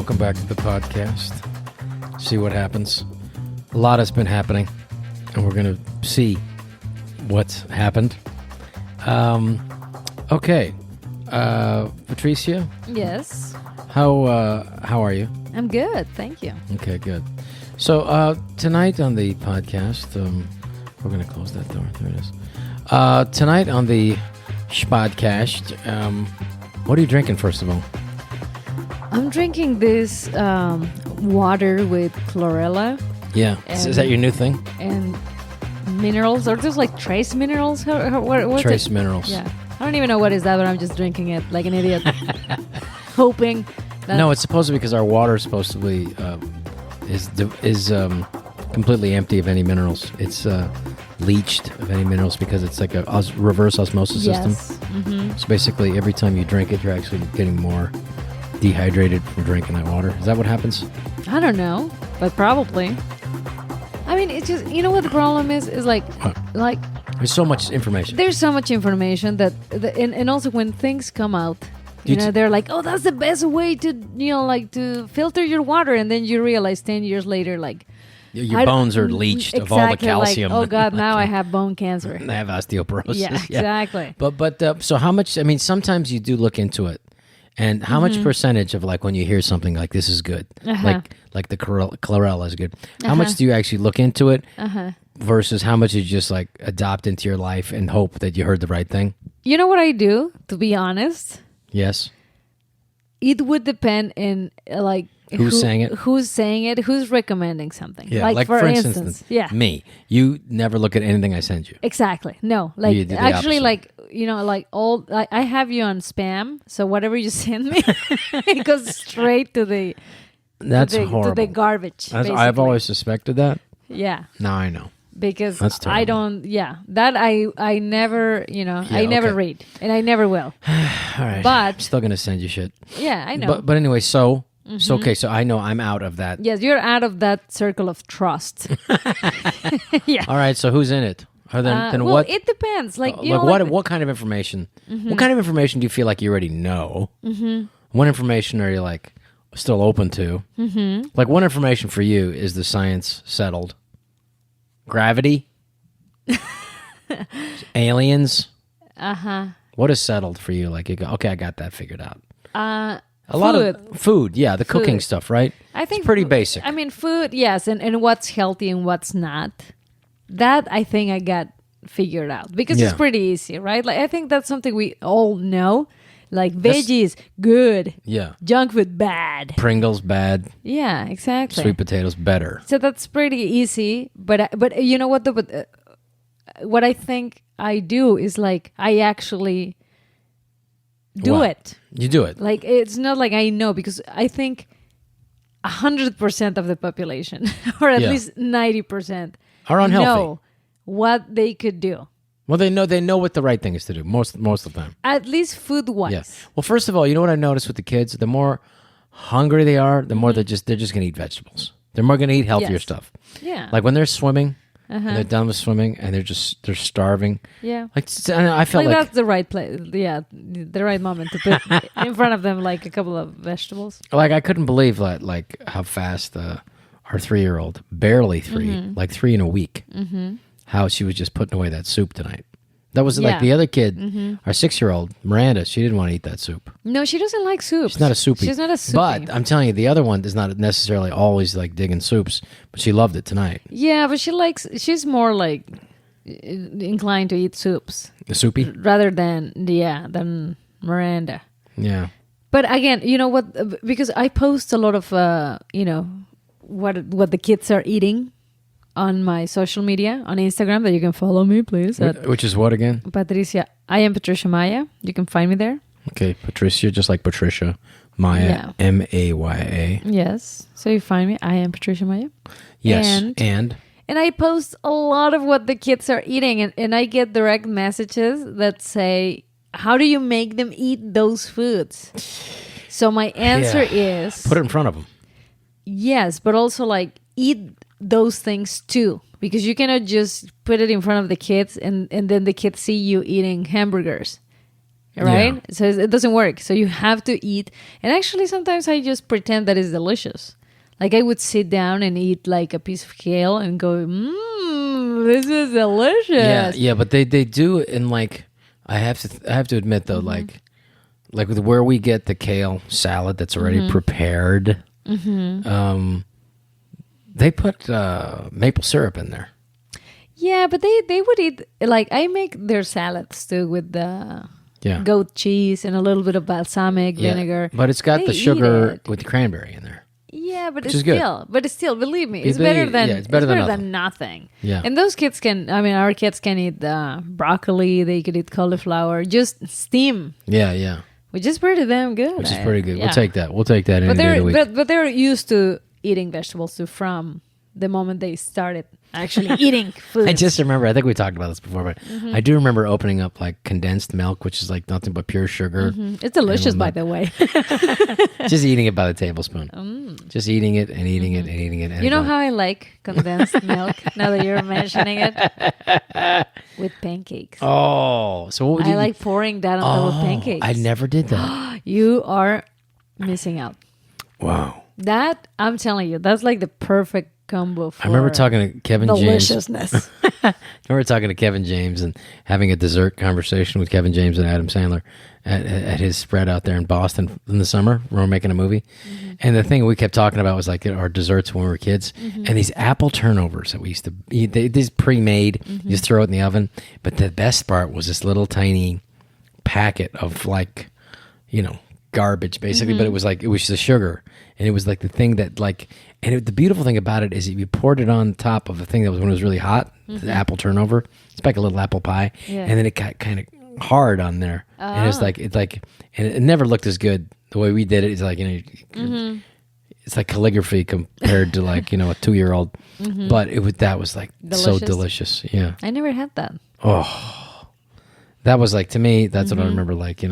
Welcome back to the podcast. See what happens. A lot has been happening, and we're going to see what's happened. Okay. Patricia? Yes. How are you? I'm good, thank you. Okay, good. So tonight on the podcast, we're going to close that door. There it is. Tonight on the Spodcast, what are you drinking, first of all? I'm drinking this water with chlorella. Yeah. Is that your new thing? And minerals, or just like trace minerals? What's Trace it? minerals. Yeah. I don't even know what is that, but I'm just drinking it like an idiot. Hoping that... No, it's supposed to be because our water is supposed to be is completely empty of any minerals. It's leached of any minerals because it's like a reverse osmosis system. Mm-hmm. So basically, every time you drink it, you're actually getting more dehydrated from drinking that water. Is that what happens? I don't know, but probably. I mean, it's just, you know what the problem is like there's so much information. There's so much information and also when things come out, they're like, oh, that's the best way to, to filter your water. And then you realize 10 years later, like, your bones are leached of all the calcium. Like, oh, God, now I have bone cancer. I have osteoporosis. Yeah, exactly. But so how much, I mean, sometimes you do look into it. And how much percentage of like when you hear something like this is good, like the chlorella is good, how much do you actually look into it versus how much you just like adopt into your life and hope that you heard the right thing? You know what I do, to be honest? Yes. It would depend in like who's saying it, who's recommending something. Yeah, like for instance, yeah, me. You never look at anything I send you. Exactly. No, like actually, opposite. like like all. I have you on spam, so whatever you send me, it goes straight to the. That's horrible. To the garbage. I've always suspected that. Yeah. Now I know. Because that's terrible. I don't. Yeah, that I never. I never read, and I never will. All right. But I'm still gonna send you shit. Yeah, I know. But anyway, so. So okay, so I know I'm out of that. Yes, you're out of that circle of trust. Yeah. All right, so who's in it? Then well, what? It depends. Like, what kind of information? What kind of information do you feel like you already know? What information are you like still open to? Like, what information for you is the science settled? Gravity, aliens. What is settled for you? Like, you go, okay, I got that figured out. A lot of food, yeah, the cooking stuff, right? I think it's pretty basic. I mean, food, yes, and what's healthy and what's not. That I think I got figured out because it's pretty easy, right? Like, I think that's something we all know. Like, veggies, good. Yeah. Junk food, bad. Pringles, bad. Yeah, exactly. Sweet potatoes, better. So that's pretty easy. But you know what? What I think I do is like I actually do it. You do it. Like, it's not like I know, because I think 100% of the population, or at least 90%, are unhealthy. Know what they could do. Well, they know what the right thing is to do most of the time. At least food-wise. Yeah. Well, first of all, you know what I noticed with the kids? The more hungry they are, the more they're just going to eat vegetables. They're more going to eat healthier stuff. Yeah. Like when they're swimming, and they're done with swimming, and they're starving. Yeah. Like, I felt like that's the right place. Yeah, the right moment to put in front of them like a couple of vegetables. Like, I couldn't believe that, like how fast our 3-year-old, barely 3, like 3 in a week, how she was just putting away that soup tonight. That was like the other kid, our 6-year-old, Miranda, she didn't want to eat that soup. No, she doesn't like soup. She's not a soupy. She's not a soupy. But I'm telling you, the other one is not necessarily always like digging soups, but she loved it tonight. Yeah, but she's more like inclined to eat soups. The soupy? Rather than Miranda. Yeah. But again, you know what? Because I post a lot of, what the kids are eating on my social media, on Instagram, that you can follow me, please. Which is what again? Patricia. I am Patricia Maya. You can find me there. Okay, Patricia, just like Patricia. Maya, Maya. Yes. So you find me. I am Patricia Maya. Yes. And I post a lot of what the kids are eating, and I get direct messages that say, how do you make them eat those foods? So my answer is... put it in front of them. Yes, but also like eat those things too, because you cannot just put it in front of the kids and then the kids see you eating hamburgers. right? So it doesn't work. So you have to eat. And actually, sometimes I just pretend that it's delicious. Like I would sit down and eat like a piece of kale and go, this is delicious. Yeah, but they do in like I have to admit though, like with where we get the kale salad that's already prepared, they put maple syrup in there. Yeah, but they would eat, like I make their salads too with the goat cheese and a little bit of balsamic vinegar. But it's got the sugar with the cranberry in there. Yeah, but it's still, believe me, it's better than nothing. Yeah. And those kids our kids can eat broccoli, they could eat cauliflower, just steam. Yeah. Which is pretty damn good. Which is pretty good. Yeah. We'll take that any day of the week. But they're used to eating vegetables too from the moment they started actually eating food. I just remember, I think we talked about this before, but I do remember opening up like condensed milk, which is like nothing but pure sugar. It's delicious, by the way. Just eating it by the tablespoon. Just eating it and eating it and eating it. You know how I like condensed milk, now that you're mentioning it? With pancakes. Oh, so what would you... I like pouring that on top of pancakes. I never did that. You are missing out. Wow. That, I'm telling you, that's like the perfect combo for I remember talking to Kevin deliciousness. James. I remember talking to Kevin James and having a dessert conversation with Kevin James and Adam Sandler at his spread out there in Boston in the summer when we were making a movie. And the thing we kept talking about was like our desserts when we were kids. And these apple turnovers that we used to eat, these pre-made, you just throw it in the oven. But the best part was this little tiny packet of like, garbage basically, but it was the sugar. And it was like the thing that like, the beautiful thing about it is if you poured it on top of a thing that was when it was really hot, the apple turnover, it's like a little apple pie, and then it got kind of hard on there, and and it never looked as good the way we did it. It's like it's like calligraphy compared to like a 2-year-old, but that was like delicious. So delicious. Yeah, I never had that. Oh, that was like, to me, that's what I remember. Like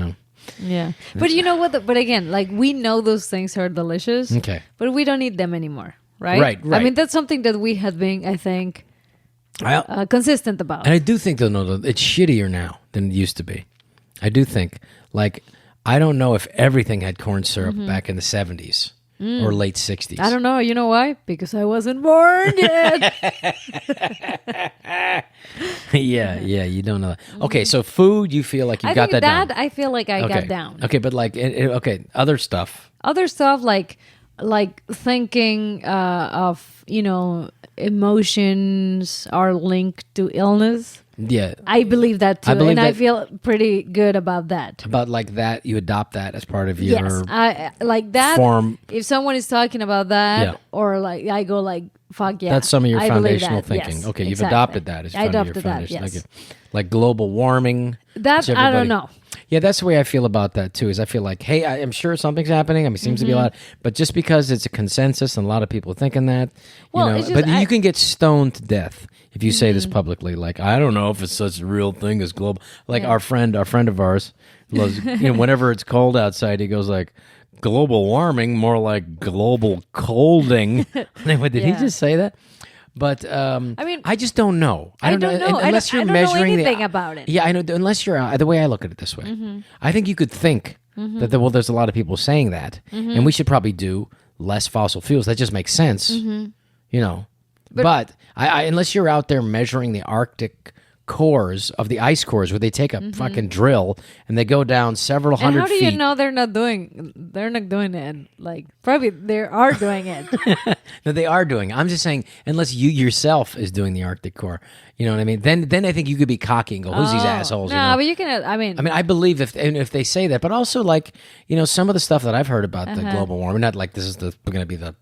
Yeah, but you know what? But again, like we know those things are delicious. Okay, but we don't eat them anymore, right? Right. I mean, that's something that we have been, I think, consistent about. And I do think though, it's shittier now than it used to be. I do think, like, I don't know if everything had corn syrup back in the 70s or late 60s. I don't know. You know why? Because I wasn't born yet. Yeah, you don't know that. Okay, so food, you feel like you got that down. I feel like I got down. Okay, but like, other stuff. Other stuff like thinking of, emotions are linked to illness. Yeah. I believe that too. I feel pretty good about that. About like that, you adopt that as part of your... Yes, I like that. Form. If someone is talking about that, or like, I go like, fuck yeah. That's some of your foundational thinking. Yes, okay, you've adopted that as part of your foundation. That, yes. Like global warming. That, I don't know. Yeah, that's the way I feel about that too, is I feel like, hey, I'm sure something's happening. I mean, it seems to be a lot. But just because it's a consensus and a lot of people are thinking that, you can get stoned to death if you say this publicly. Like, I don't know if it's such a real thing as global. Like our friend of ours, loves, whenever it's cold outside, he goes like, global warming, more like global colding. Did he just say that? But I mean, I just don't know. I don't know unless you're measuring anything about it. Yeah, I know. Unless you're the way I look at it this way, I think you could think that there's a lot of people saying that, and we should probably do less fossil fuels. That just makes sense, But I unless you're out there measuring the Arctic cores of the ice cores, where they take a fucking drill and they go down several hundred feet. How do you know they're not doing it? Like, probably they are doing it. No, they are doing it. I'm just saying, unless you yourself is doing the Arctic core, you know what I mean? Then I think you could be cocky and go, who's these assholes? No, but you can, I mean, I believe if they say that, but also like, some of the stuff that I've heard about the global warming, not like this is going to be the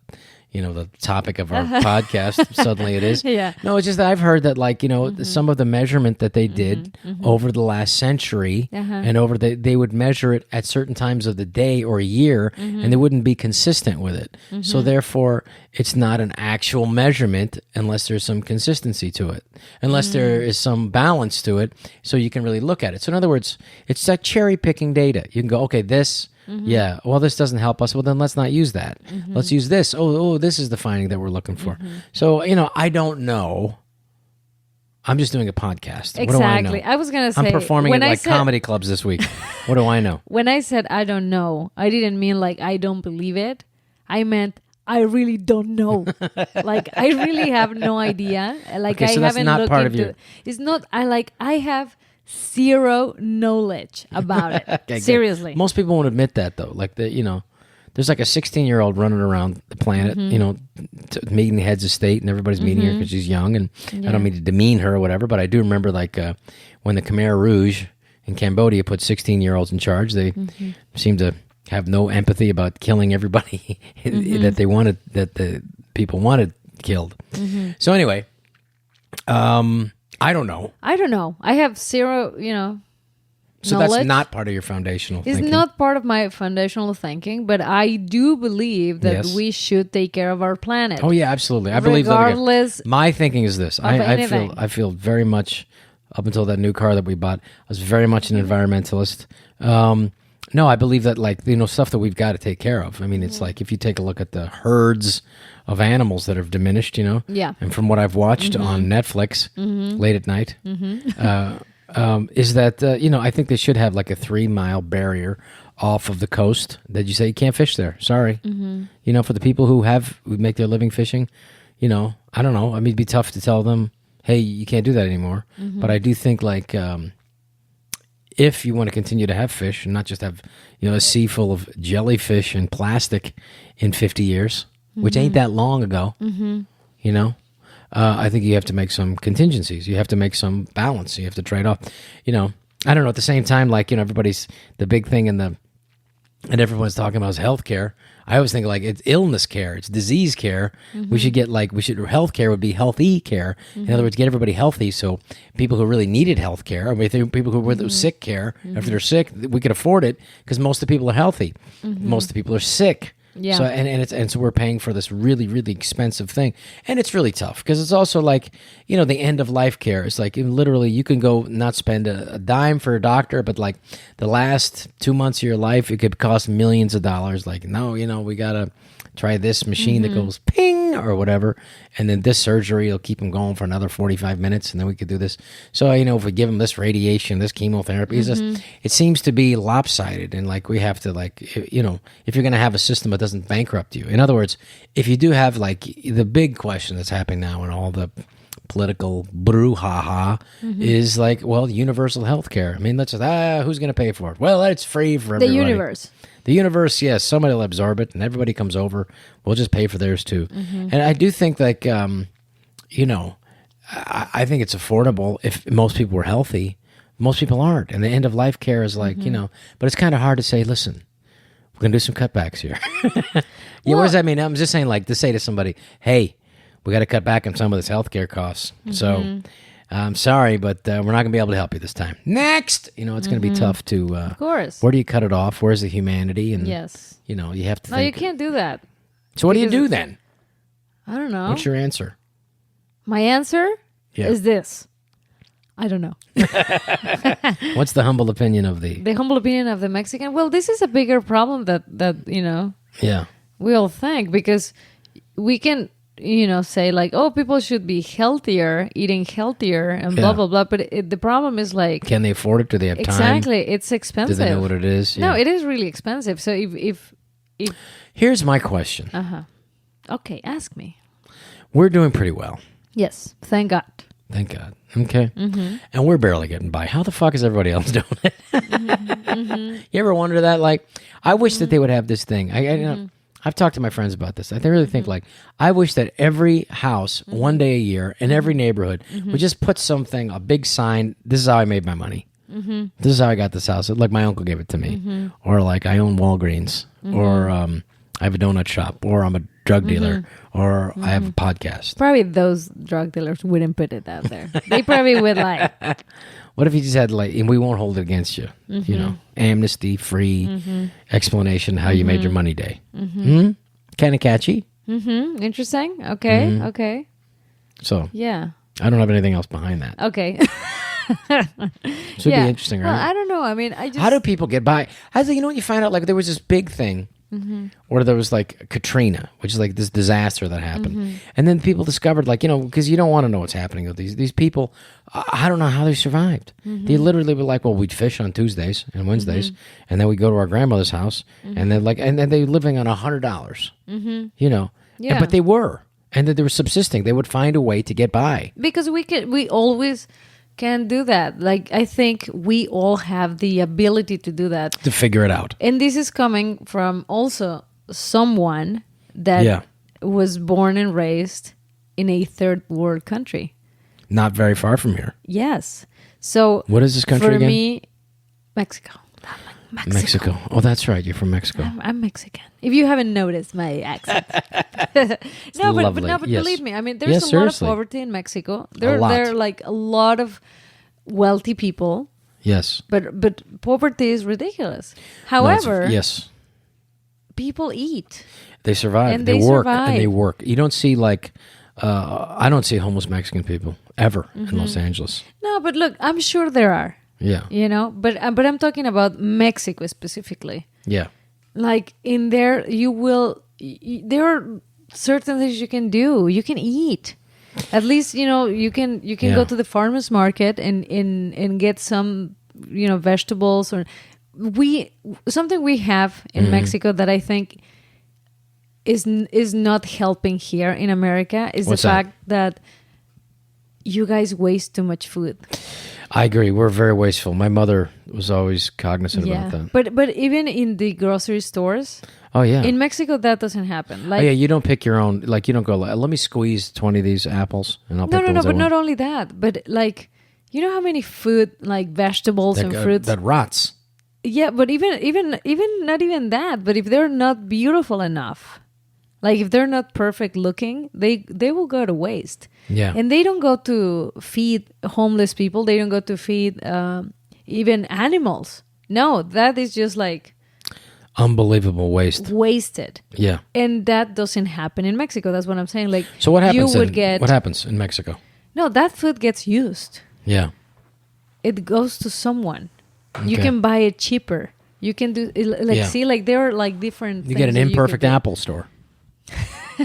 the topic of our podcast. Suddenly it is. Yeah. No, it's just that I've heard that, like, some of the measurement that they did over the last century, and they would measure it at certain times of the day or a year, and they wouldn't be consistent with it. So therefore, it's not an actual measurement unless there's some consistency to it, unless there is some balance to it, so you can really look at it. So in other words, it's like cherry picking data. You can go, okay, this. Yeah, well, this doesn't help us. Well, then let's not use that. Let's use this. Oh, this is the finding that we're looking for. So, I don't know. I'm just doing a podcast. Exactly. What do I know? I was going to say... I'm performing at comedy clubs this week. What do I know? When I said I don't know, I didn't mean like I don't believe it. I meant I really don't know. Like I really have no idea. Like Okay, so I that's haven't not looked part of into your... It's not I have zero knowledge about it. Okay, Seriously. good. Most people won't admit that though. Like there's like a 16-year-old running around the planet, meeting the heads of state, and everybody's meeting her because she's young. And I don't mean to demean her or whatever, but I do remember like when the Khmer Rouge in Cambodia put 16-year-olds in charge, they seemed to have no empathy about killing everybody that the people wanted killed. So anyway, I don't know. I have zero, So knowledge. that's not part of your foundational It's thinking. not part of my foundational thinking, but I do believe that we should take care of our planet. Oh yeah, absolutely. I believe that. Regardless My thinking is this. I anything. feel very much up until that new car that we bought. I was very much an environmentalist. No, I believe that stuff that we've got to take care of. I mean, it's like if you take a look at the herds of animals that have diminished, Yeah. and from what I've watched on Netflix late at night, is that I think they should have like a 3-mile barrier off of the coast that you say you can't fish there. Sorry, for the people who make their living fishing, I don't know. I mean, it'd be tough to tell them, hey, you can't do that anymore. But I do think like if you want to continue to have fish and not just have a sea full of jellyfish and plastic in 50 years, which ain't that long ago, I think you have to make some contingencies. You have to make some balance. You have to trade off. I don't know. At the same time, like everybody's the big thing and everyone's talking about is healthcare. I always think like it's illness care, it's disease care. We should get healthcare would be healthy care. In other words, get everybody healthy. So people who really needed healthcare, I mean, people who were sick care, if they're sick, we could afford it because most of the people are healthy. Most of the people are sick. Yeah. So so we're paying for this really, really expensive thing, and it's really tough because it's also like the end of life care. It's like literally you can go not spend a dime for a doctor, but like the last 2 months of your life it could cost millions of dollars. Like no, we gotta try this machine that goes ping or whatever, and then this surgery will keep them going for another 45 minutes, and then we could do this. So if we give them this radiation, this chemotherapy, it seems to be lopsided, and like we have to if you're going to have a system that doesn't bankrupt you. In other words, if you do have like the big question that's happening now in all the political brouhaha is like, well, universal health care. I mean, let's just, who's going to pay for it? Well, it's free for everybody. The universe, yes, somebody will absorb it, and everybody comes over. We'll just pay for theirs too. And I do think like, I think it's affordable if most people were healthy. Most people aren't, and the end of life care is like, but it's kind of hard to say, listen, we're going to do some cutbacks here. What does that mean? I'm just saying like to say to somebody, hey, we got to cut back on some of this healthcare costs. So I'm sorry, but we're not going to be able to help you this time. Next! It's going to be tough to... of course. Where do you cut it off? Where's the humanity? And yes. You have to think... No, you can't do that. So what do you do then? I don't know. What's your answer? My answer is this. I don't know. What's the humble opinion of the... The humble opinion of the Mexican? Well, this is a bigger problem that Yeah. we all think, because we can... say like, oh, people should be healthier, eating healthier, and blah, blah, blah. But the problem is like... Can they afford it? Do they have time? Exactly. It's expensive. Do they know what it is? No, it is really expensive. So if Here's my question. Okay, ask me. We're doing pretty well. Yes. Thank God. Thank God. Okay. And we're barely getting by. How the fuck is everybody else doing it? You ever wonder that? Like, I wish that they would have this thing. I've talked to my friends about this. I really think like, I wish that every house one day a year in every neighborhood would just put a big sign, this is how I made my money. This is how I got this house. Like my uncle gave it to me. Or like I own Walgreens. Or I have a donut shop. Or I'm a drug dealer. Or I have a podcast. Probably those drug dealers wouldn't put it out there. They probably would like... What if you just had like, and we won't hold it against you, amnesty free explanation how you made your money day. Kind of catchy. Interesting. Okay. Okay. So yeah, I don't have anything else behind that. Okay. Should be interesting, right? Well, I don't know. I mean, how do people get by? When you find out like there was this big thing or there was like Katrina, which is like this disaster that happened, and then people discovered, like, because you don't want to know what's happening with these people. I don't know how they survived. They literally were like, well, we'd fish on Tuesdays and Wednesdays, and then we go to our grandmother's house, and then and then they were living on $100. Yeah. But they were. And that they were subsisting. They would find a way to get by. Because we always can do that. Like, I think we all have the ability to do that. To figure it out. And this is coming from also someone that was born and raised in a third world country. Not very far from here. Yes. So what is this country for again? Me, Mexico. Mexico. Oh, that's right. You're from Mexico. I'm Mexican. If you haven't noticed my accent. No, but believe me. I mean, there's a lot of poverty in Mexico. There are like a lot of wealthy people. Yes. But poverty is ridiculous. However, people eat. They survive. And they work. And they work. You don't see like, I don't see homeless Mexican people ever in Los Angeles. No, but look, I'm sure there are. Yeah. But I'm talking about Mexico specifically. Yeah. Like in there, there are certain things you can do. You can eat. At least, you can go to the farmer's market and get some, vegetables or something we have in Mexico that I think is not helping here in America is the fact that you guys waste too much food. I agree. We're very wasteful. My mother was always cognizant about that. But even in the grocery stores, in Mexico that doesn't happen. Like, you don't pick your own. Like, you don't go, let me squeeze 20 of these apples and I'll pick the ones I want. But not only that, but like, you know how many food, like vegetables and fruits that rots. Yeah, but even not even that. But if they're not beautiful enough, like if they're not perfect looking, they will go to waste. Yeah. And they don't go to feed homeless people. They don't go to feed even animals. No, that is just like unbelievable waste. Wasted. Yeah. And that doesn't happen in Mexico. That's what I'm saying. Like, so what happens? What happens in Mexico? No, that food gets used. Yeah. It goes to someone. Okay. You can buy it cheaper. You can do see, like there are like different. You get an imperfect apple store.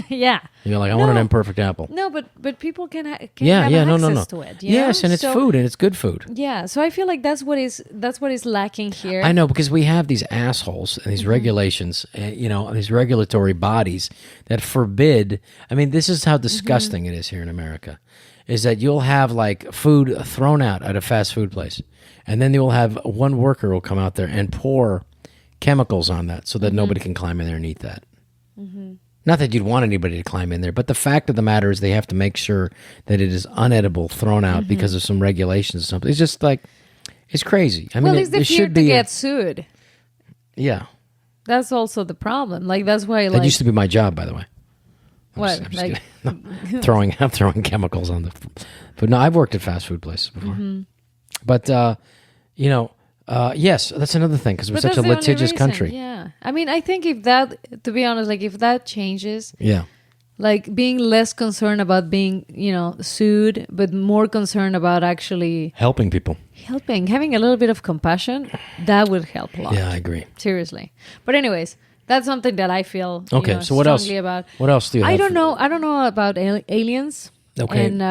Yeah. You're like, I want an imperfect apple. No, but people can have access to it. Yes, and it's food, and it's good food. Yeah, so I feel like that's what is lacking here. I know, because we have these assholes and these regulations, these regulatory bodies that forbid. I mean, this is how disgusting it is here in America. Is that you'll have like food thrown out at a fast food place, and then you'll have one worker will come out there and pour chemicals on that so that nobody can climb in there and eat that. Not that you'd want anybody to climb in there, but the fact of the matter is they have to make sure that it is unedible, thrown out because of some regulations or something. It's just like, it's crazy. I mean, it's the fear to get sued. Yeah. That's also the problem. Like, that's why, that used to be my job, by the way. I'm just kidding. No, throwing chemicals on the... But no, I've worked at fast food places before. But, yes, that's another thing, because we're such a litigious country. Yeah. I mean, I think if that changes, like being less concerned about being, sued, but more concerned about actually helping people, having a little bit of compassion, that would help a lot. Yeah, I agree. Seriously. But anyways, that's something that I feel so what else? About. What else do you have? I don't know about aliens. Okay. And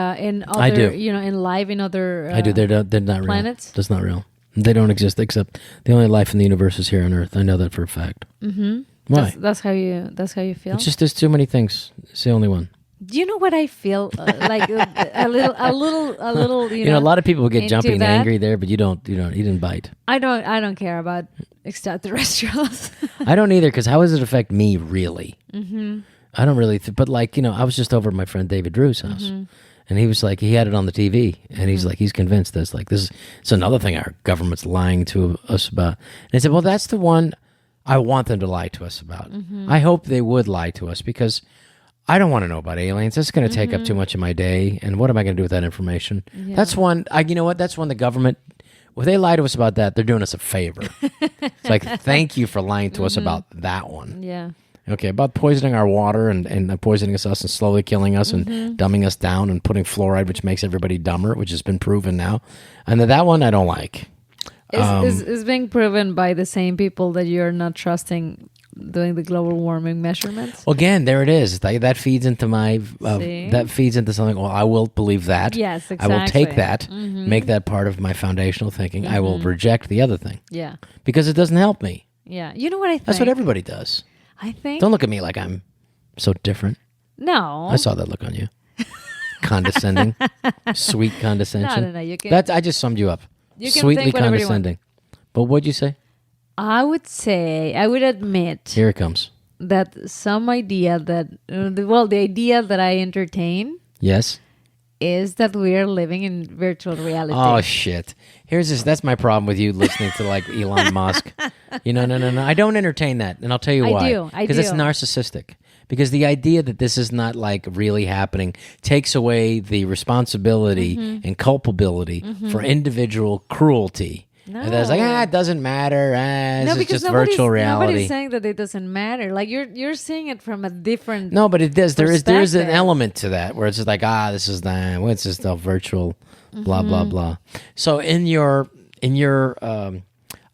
other, I do. In life in other I do. They're not real. Planets. That's not real. They don't exist, except the only life in the universe is here on Earth. I know that for a fact. Why? That's how you feel. It's just there's too many things. It's the only one. Do you know what I feel like? a little. A lot of people would get jumpy and angry there, but you didn't bite. I don't care about extraterrestrials. I don't either, because how does it affect me really? I don't really. But I was just over at my friend David Drew's house. And he was like, he had it on the TV, and he's like, he's convinced that it's another thing our government's lying to us about. And I said, well, that's the one I want them to lie to us about. I hope they would lie to us, because I don't want to know about aliens. That's going to take up too much of my day, and what am I going to do with that information? Yeah. That's one, that's one the government, if they lie to us about that, they're doing us a favor. It's like, thank you for lying to us about that one. Yeah. Okay, about poisoning our water and poisoning us and slowly killing us and dumbing us down and putting fluoride, which makes everybody dumber, which has been proven now. And that one I don't like. It's being proven by the same people that you're not trusting doing the global warming measurements. Well, again, there it is. That feeds into my that feeds into something. Well, I will believe that. Yes, exactly. I will take that, make that part of my foundational thinking. I will reject the other thing. Yeah. Because it doesn't help me. Yeah. You know what I think? That's what everybody does. I think. Don't look at me like I'm so different. No. I saw that look on you. Condescending. Sweet condescension. No. You can, I just summed you up. You can Sweetly think whatever you condescending. But what'd you say? I would admit. Here it comes. That some idea that, the idea that I entertain. Yes. Is that we are living in virtual reality. Oh, shit. Here's this. That's my problem with you listening to like Elon Musk. No. I don't entertain that. And I'll tell you why. I do. Because it's narcissistic. Because the idea that this is not like really happening takes away the responsibility and culpability for individual cruelty. No. And that's like, it doesn't matter. It's just virtual reality. Nobody's saying that it doesn't matter. Like you're seeing it from a different. No, but it does. There is an element to that where it's just like, this is it's just a virtual, blah blah blah. So in your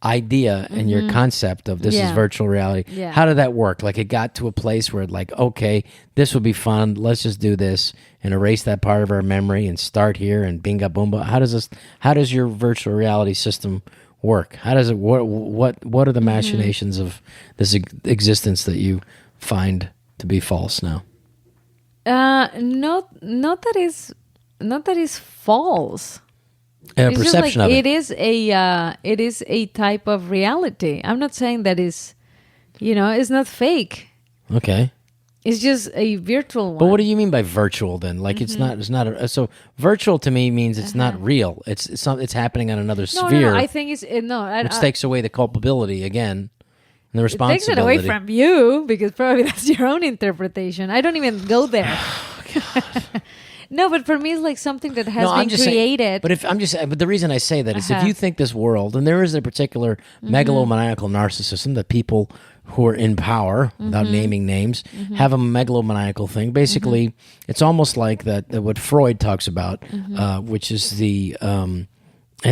idea and your concept of this is virtual reality, how did that work? Like it got to a place where like, okay, this would be fun. Let's just do this and erase that part of our memory and start here and binga boomba. How does your virtual reality system work? How does it what are the machinations of this existence that you find to be false now? Not that is false. A perception of it. It is a type of reality. I'm not saying that is, it's not fake. Okay. It's just a virtual one. But what do you mean by virtual then? Like it's not so virtual to me means it's not real. It's happening on another sphere. No, I think it's which takes away the culpability again. And the responsibility. It takes it away from you because probably that's your own interpretation. I don't even go there. No, but for me, it's like something that has been created. But the reason I say that is if you think this world, and there is a particular megalomaniacal narcissism that people who are in power, without naming names, have a megalomaniacal thing. Basically, it's almost like that what Freud talks about, which is the, and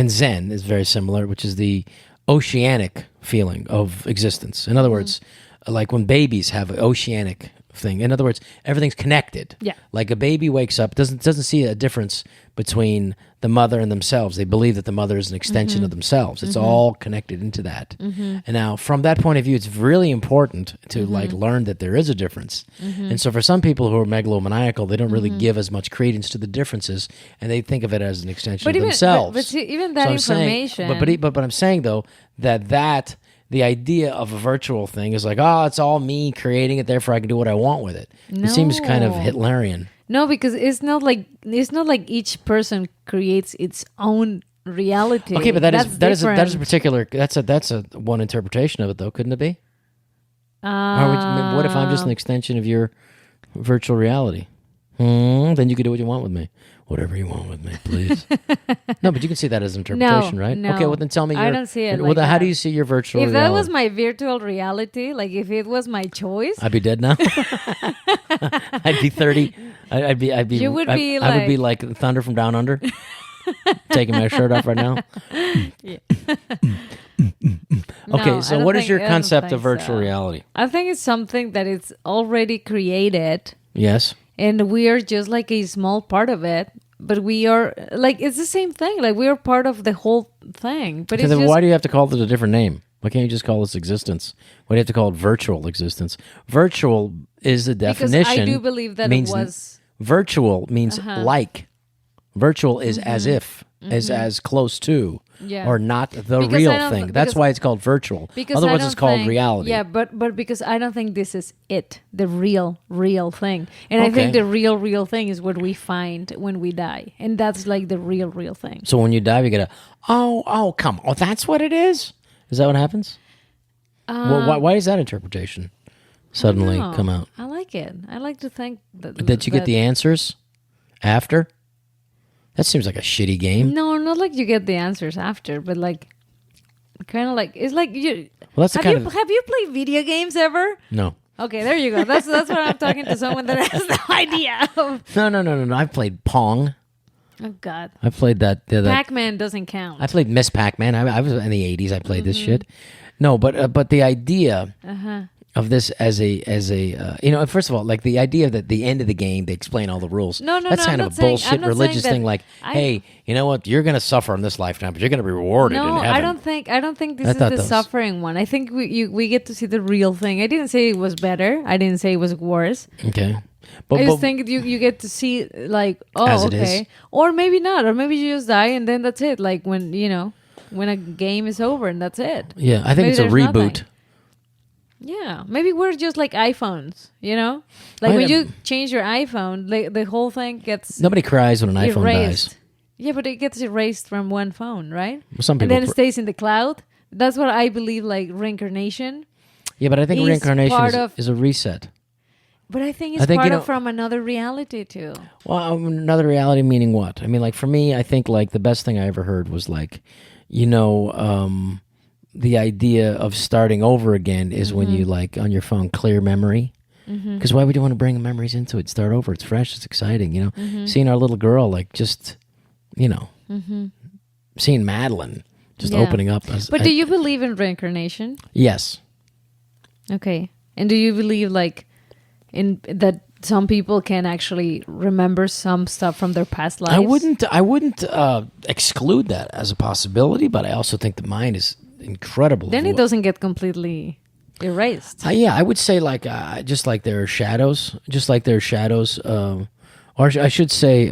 Zen is very similar, which is the oceanic feeling of existence. In other words, like when babies have an oceanic thing. In other words, everything's connected. Yeah. Like a baby wakes up, doesn't see a difference between the mother and themselves. They believe that the mother is an extension of themselves. It's all connected into that. And now, from that point of view, it's really important to like learn that there is a difference. And so, for some people who are megalomaniacal, they don't really give as much credence to the differences, and they think of it as an extension of themselves. But even that information. But I'm saying though that. The idea of a virtual thing is like, it's all me creating it, therefore I can do what I want with it. No. It seems kind of Hitlerian. No, because it's not like each person creates its own reality. Okay, but that's a particular that's a one interpretation of it though, couldn't it be? What if I'm just an extension of your virtual reality? Then you can do what you want with me. Whatever you want with me, please. No, but you can see that as interpretation, right? No. Okay, well then tell me. I don't see it. How do you see your virtual reality? If that was my virtual reality, like if it was my choice, I'd be dead now. I'd be 30. I'd be. You would be I would be like Thunder from Down Under, taking my shirt off right now. Yeah. Okay, so what is your concept of virtual reality? I think it's something that is already created. Yes. And we are just like a small part of it, but we are like it's the same thing. Like we are part of the whole thing. But then why do you have to call it a different name? Why can't you just call this existence? Why do you have to call it virtual existence? Virtual is the definition. Because I do believe that it was virtual means like. Virtual is as if, as close to, or not the real thing. That's why it's called virtual. Otherwise, it's called reality. Yeah, but because I don't think this is the real thing. And I think the real thing is what we find when we die. And that's like the real thing. So when you die, you get come on. That's what it is? Is that what happens? Why is that interpretation suddenly come out? I like it. I like to think that you get the answers after? That seems like a shitty game. No, not like you get the answers after, but like, kind of like it's like you. Well, that's have you played video games ever? No. Okay, there you go. That's what I'm talking to someone that has no idea. No. I've played Pong. Oh God. I played that. Pac-Man doesn't count. I played Miss Pac-Man. I was in the 80s. I played this shit. No, but the idea of this as a first of all, like the idea that the end of the game they explain all the rules. No, that's kind of a bullshit religious thing. Like, hey, you know what? You're going to suffer in this lifetime, but you're going to be rewarded in heaven. I don't think this is the suffering one. I think we get to see the real thing. I didn't say it was better. I didn't say it was worse. Okay. I just think you get to see like, oh, okay, or maybe not, or maybe you just die and then that's it. Like when a game is over and that's it. Yeah, I think it's a reboot. Nothing. Yeah, maybe we're just like iPhones, like when you change your iPhone, like the whole thing gets nobody cries when an iPhone dies. Yeah, but it gets erased from one phone, right? Well, some people and then it stays in the cloud. That's what I believe. Like reincarnation. Yeah, but I think reincarnation is a reset. But I think it's from another reality too. Well, another reality meaning what? I mean, like for me, I think like the best thing I ever heard was like, the idea of starting over again is when you like on your phone clear memory. Because why would you want to bring memories into it? Start over. It's fresh. It's exciting. Seeing our little girl, like just, seeing Madeline just opening up. But do you believe in reincarnation? Yes. Okay. And do you believe like in that some people can actually remember some stuff from their past lives? I wouldn't exclude that as a possibility, but I also think the mind is incredible. Then it doesn't get completely erased. Yeah, I would say like just like there are shadows, or I should say,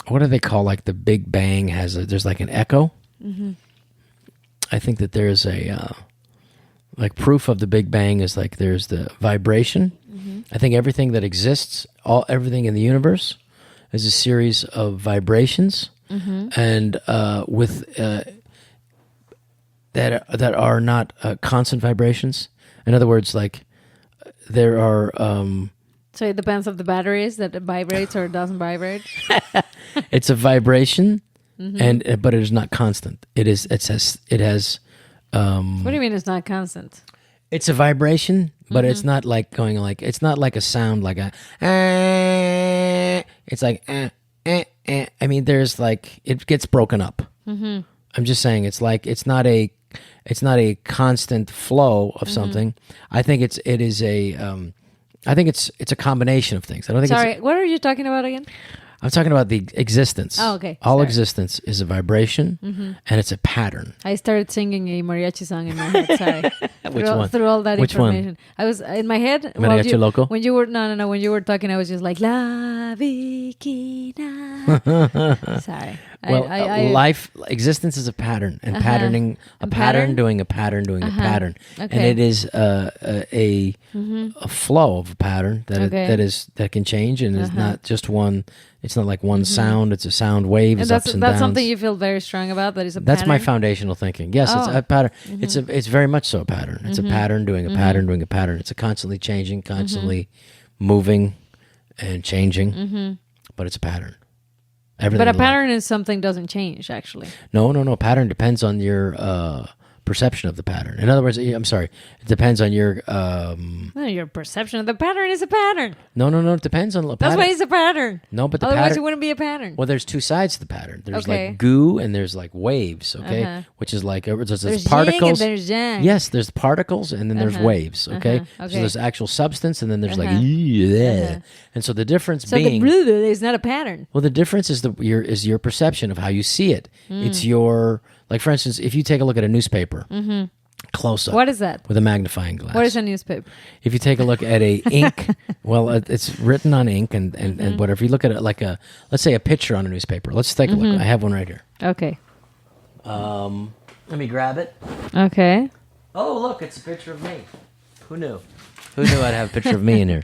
what do they call like the Big Bang there's like an echo. I think that there's a like proof of the Big Bang is like there's the vibration. I think everything that exists, everything in the universe, is a series of vibrations, and with that are not constant vibrations. In other words, like there are. So it depends on the batteries that it vibrates or doesn't vibrate. It's a vibration, but it is not constant. It has. What do you mean it's not constant? It's a vibration, but it's not like going like it's not like a sound like a. It's like. I mean, there's like it gets broken up. I'm just saying it's like it's not a constant flow of something. I think it's a combination of things. I don't think. Sorry, what are you talking about again? I'm talking about the existence. Oh, okay. All existence is a vibration, and it's a pattern. I started singing a mariachi song in my head. Sorry. Which one? Through all that Which information. one? I was in my head. Mariachi Loco? When you were when you were talking, I was just like La Viquina. Sorry. Life existence is a pattern, and patterning a pattern doing a pattern doing a pattern, and it is a flow of a pattern that can change and is not just one. It's not like one sound; it's a sound wave. And ups and downs. That's something you feel very strong about. That is a pattern. That's my foundational thinking. Yes, it's a pattern. It's very much so a pattern. It's a pattern doing a pattern doing a pattern. It's a constantly changing, constantly moving, and changing. But it's a pattern. Everything. But a pattern is something doesn't change. Actually, no. Pattern depends on your perception of the pattern. In other words, I'm sorry, it depends on your your perception of the pattern is a pattern. No, it depends on the pattern. That's why it's a pattern. No, but the otherwise pattern, it wouldn't be a pattern. Well, there's two sides to the pattern. There's like goo and there's like waves, okay? Which is like there's particles. Yin and there's yang. Yes, there's particles and then there's waves, okay? So there's actual substance and then there's like and so the difference being the is not a pattern. Well, the difference is your perception of how you see it. It's your like, for instance, if you take a look at a newspaper, close up. What is that? With a magnifying glass. What is a newspaper? If you take a look at a ink, well, it's written on ink and whatever. You look at it like let's say a picture on a newspaper. Let's take a look. I have one right here. Okay. Let me grab it. Okay. Oh, look, it's a picture of me. Who knew? Who knew I'd have a picture of me in here?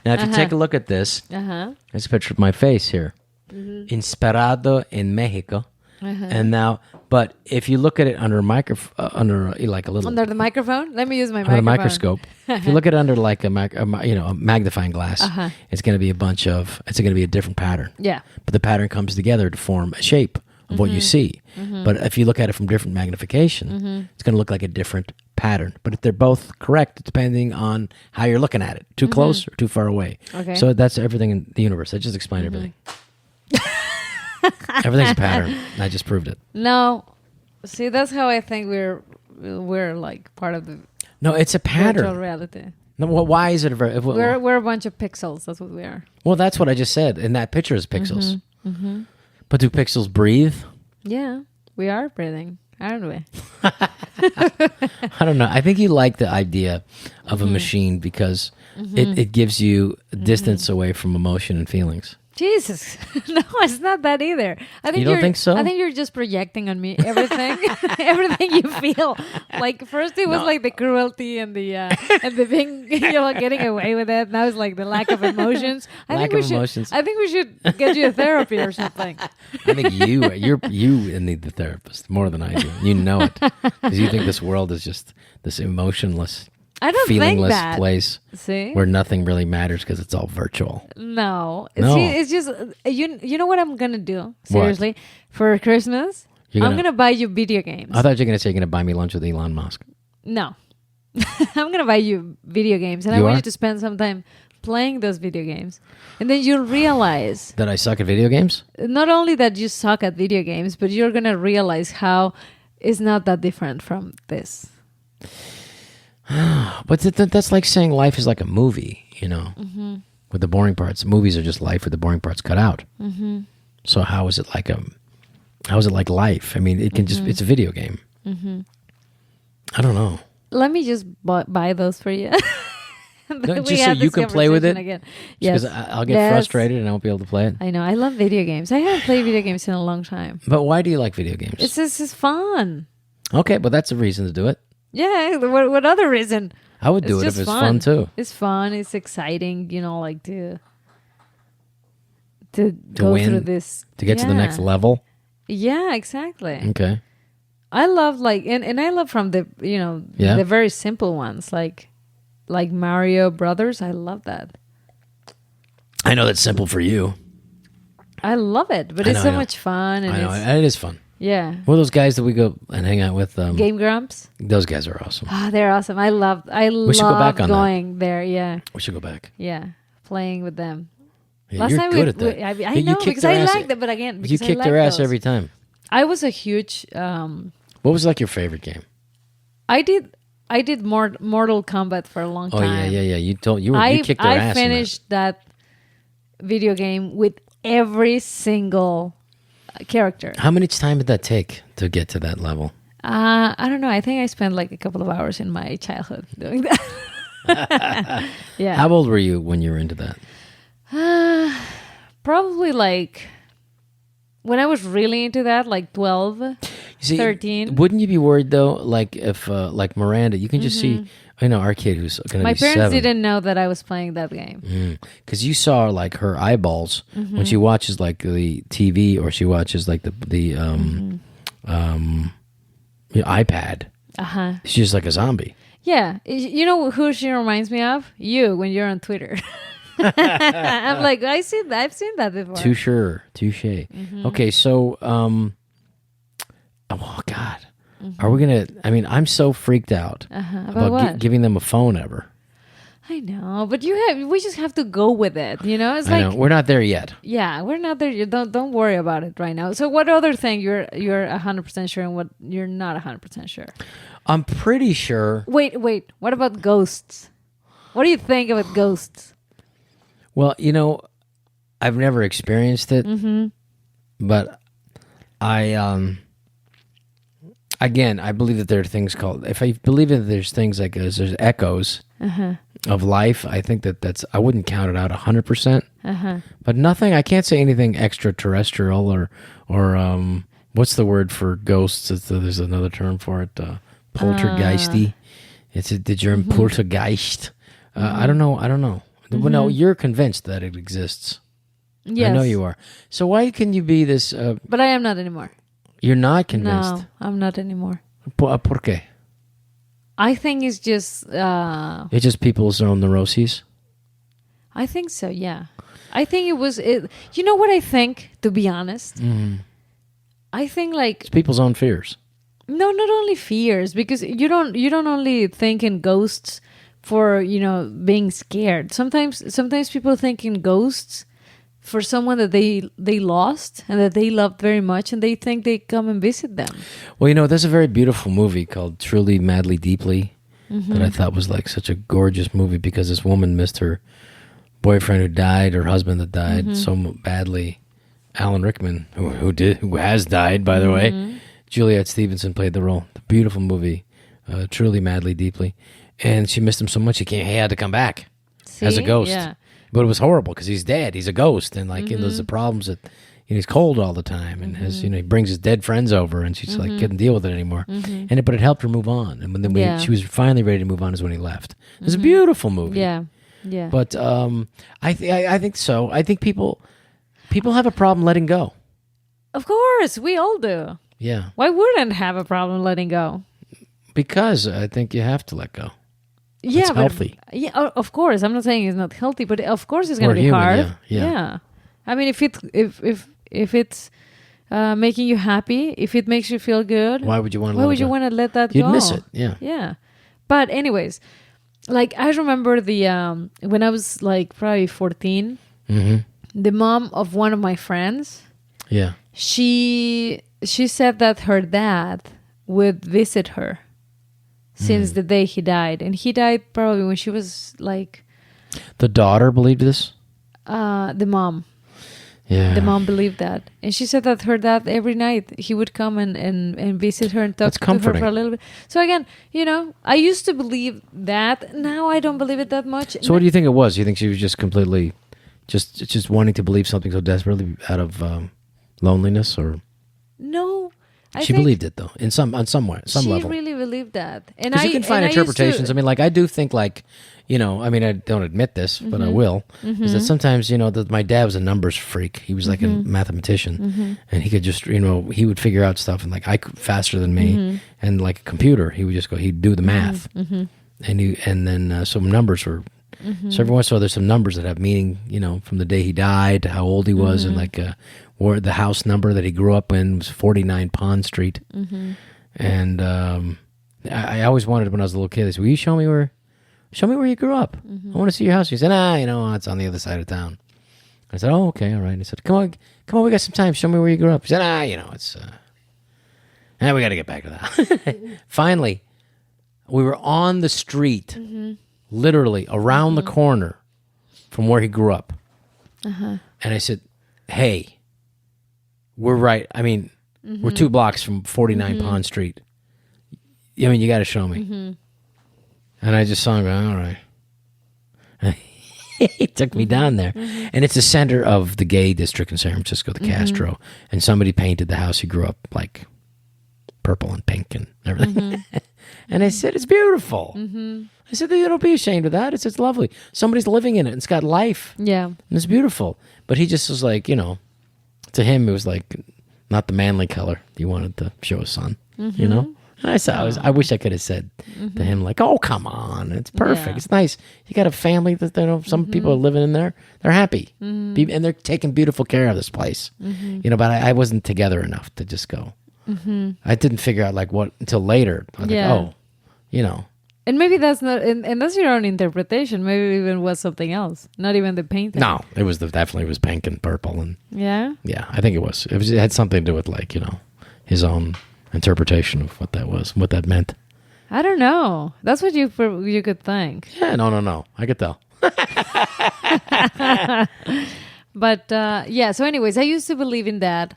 Now, if you take a look at this, it's a picture of my face here. Inspirado in Mexico. And now, but if you look at it under a under like a little under the microphone, let me use my under a microscope. If you look at it under like a magnifying glass, it's going to be it's going to be a different pattern. Yeah. But the pattern comes together to form a shape of what you see. But if you look at it from different magnification, it's going to look like a different pattern. But they're both correct depending on how you're looking at it. Too close or too far away. Okay. So that's everything in the universe. I just explained everything. Everything's a pattern. I just proved it. No, see, that's how I think we're like part of the. No, it's a virtual pattern. reality. No, why is it We're a bunch of pixels. That's what we are. Well, that's what I just said. And that picture is pixels. But do pixels breathe? Yeah, we are breathing, aren't we? I don't know. I think you like the idea of a machine because it gives you distance away from emotion and feelings. Jesus, no, it's not that either. I think You don't think so? I think you're just projecting on me everything, everything you feel. Like first it was like the cruelty and the being, getting away with it. Now it's like the lack of emotions. I think we should get you a therapy or something. I think you need the therapist more than I do. You know it because you think this world is just this emotionless. I don't feelingless think that. Place See? Where nothing really matters because it's all virtual. No. See, it's just you know what I'm gonna do seriously for Christmas. I'm gonna buy you video games. I thought you were gonna say you're gonna buy me lunch with Elon Musk. No, I'm gonna buy you video games, and I want you to spend some time playing those video games, and then you'll realize that I suck at video games. Not only that you suck at video games, but you're gonna realize how it's not that different from this. But that's like saying life is like a movie, with the boring parts. Movies are just life with the boring parts cut out. So how is it like life? I mean, it can it's a video game. I don't know. Let me just buy those for you. Just so you can play with it? Again. Yes. Because I'll get frustrated and I won't be able to play it. I know. I love video games. I haven't played video games in a long time. But why do you like video games? It's just fun. Okay, but that's a reason to do it. Yeah, what other reason? I would do it if it's fun too. It's fun. It's exciting. Like to go win, through this to get to the next level. Yeah, exactly. Okay. I love and I love from the the very simple ones like Mario Brothers. I love that. I know that's simple for you. I love it, but it's so much fun. And I know it is fun. Yeah. Well, those guys that we go and hang out with. Game Grumps. Those guys are awesome. Oh, they're awesome. I love going there. Yeah. We should go back. Yeah. Playing with them. Yeah, Last time good at that. I know because I liked it, but again, you kicked their ass every time. I was a huge. What was like your favorite game? I did Mortal Kombat for a long time. Oh yeah. You kicked their ass. I finished that video game with every single character. How much time did that take to get to that level? I don't know. I think I spent like a couple of hours in my childhood doing that. Yeah. How old were you when you were into that? Probably like when I was really into that, like 12, 13. Wouldn't you be worried though, like if like Miranda, you can just see, our kid who's going to be 7. My parents didn't know that I was playing that game. Because you saw like her eyeballs when she watches like the TV or she watches like the iPad. She's just like a zombie. Yeah. You know who she reminds me of? You when you're on Twitter. I'm like, I've seen that before. Touche. Okay, so oh God. Are we gonna? I mean, I'm so freaked out about giving them a phone ever. I know, but we just have to go with it. It's I know. We're not there yet. Yeah, we're not there. Don't worry about it right now. So, what other thing you're 100% sure and what you're not 100% sure? I'm pretty sure. Wait. What about ghosts? What do you think about ghosts? Well, I've never experienced it, but Again, I believe that there are things called. If I believe that there's things like there's echoes of life, I think I wouldn't count it out 100%. But nothing. I can't say anything extraterrestrial or what's the word for ghosts? There's another term for it. Poltergeisty. It's the German poltergeist. I don't know. Well, no, you're convinced that it exists. Yes. I know you are. So why can you be this? But I am not anymore. You're not convinced? No, I'm not anymore. ¿Por qué? I think it's just... it's just people's own neuroses? I think so, yeah. I think it was... You know what I think, to be honest? I think like... It's people's own fears. No, not only fears, because you don't only think in ghosts for, being scared. Sometimes people think in ghosts for someone that they lost and that they loved very much, and they think they come and visit them. Well, there's a very beautiful movie called Truly, Madly, Deeply that I thought was like such a gorgeous movie because this woman missed her boyfriend who died, her husband that died so badly. Alan Rickman, who has died, by the way. Juliet Stevenson played the role. The beautiful movie, truly, madly, deeply. And she missed him so much he had to come back as a ghost. Yeah. But it was horrible because he's dead. He's a ghost, and like there's the problems that he's cold all the time, and has he brings his dead friends over, and she's like couldn't deal with it anymore. But it helped her move on. And when she was finally ready to move on is when he left. It was a beautiful movie. Yeah, yeah. But I think so. I think people have a problem letting go. Of course, we all do. Yeah. Why wouldn't have a problem letting go? Because I think you have to let go. Yeah, it's healthy. Yeah, of course. I'm not saying it's not healthy, but of course it's going to be hard. Yeah. I mean, if it's making you happy, if it makes you feel good, why would you want to? Why would you want to let that go? You'd miss it. Yeah. Yeah. But anyways, like I remember the when I was like probably 14, the mom of one of my friends. Yeah. She said that her dad would visit her since the day he died. And he died probably when she was like... The daughter believed this? The mom. Yeah. The mom believed that. And she said that her dad, every night, he would come and visit her and talk to her for a little bit. So again, I used to believe that. Now I don't believe it that much. So what do you think it was? You think she was just completely... Just wanting to believe something so desperately out of loneliness, or... No. She believed it though, on some level. She really believed that, and you can find interpretations. I mean, like I do think, like I mean, I don't admit this, but I will. Is that sometimes that my dad was a numbers freak. He was like a mathematician, and he could just he would figure out stuff and like faster than me, and like a computer, he would just he'd do the math, and then some numbers were. So every once in a while, there's some numbers that have meaning, from the day he died to how old he was, and like or the house number that he grew up in was 49 Pond Street. And I always wanted, when I was a little kid, I said, "Will you show me where you grew up? I want to see your house." He said, it's on the other side of town. I said, "Oh, okay, all right." And he said, Come on, we got some time. Show me where you grew up." He said, it's we got to get back to that. Finally, we were on the street. Literally around the corner from where he grew up. And I said, "Hey, we're right. I mean, we're 2 blocks from 49 Pond Street. I mean, you got to show me." And I just saw him go, "All right." He took me down there. And it's the center of the gay district in San Francisco, the Castro. And somebody painted the house he grew up like purple and pink and everything. And I said, "It's beautiful." I said, "Don't be ashamed of that. It's lovely. Somebody's living in it. It's got life. Yeah. And it's beautiful." But he just was like, to him, it was like not the manly color he wanted to show his son, And I said, I wish I could have said to him, like, "Oh, come on. It's perfect. Yeah. It's nice. You got a family that, some people are living in there. They're happy. And they're taking beautiful care of this place. But I wasn't together enough to just go. I didn't figure out like what until later. I was like, And maybe that's not, and that's your own interpretation. Maybe it even was something else, not even the painting. No, it was definitely was pink and purple, and yeah, I think it was. It had something to do with like his own interpretation of what that was, what that meant. I don't know. That's what you could think. Yeah, no, I could tell. But so anyways, I used to believe in that.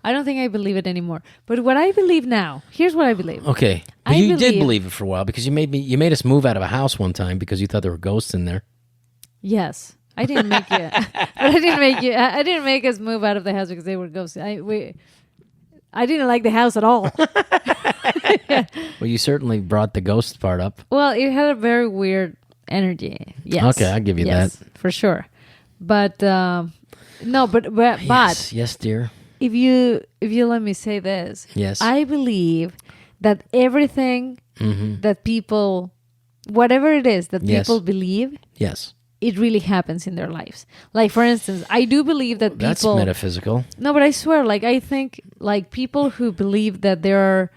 I don't think I believe it anymore. But what I believe now, here's what I believe. Okay. But you did believe it for a while because you made us move out of a house one time because you thought there were ghosts in there. Yes. I didn't make you. But I didn't make us move out of the house because they were ghosts. I didn't like the house at all. Well, you certainly brought the ghost part up. Well, it had a very weird energy. Yes. Okay, I'll give you that. For sure. But no, but yes, dear. If you let me say this, yes, I believe that everything that people, whatever it is that people believe, yes, it really happens in their lives. Like for instance, I do believe that people. That's metaphysical. No, but I swear, like I think, like people who believe that there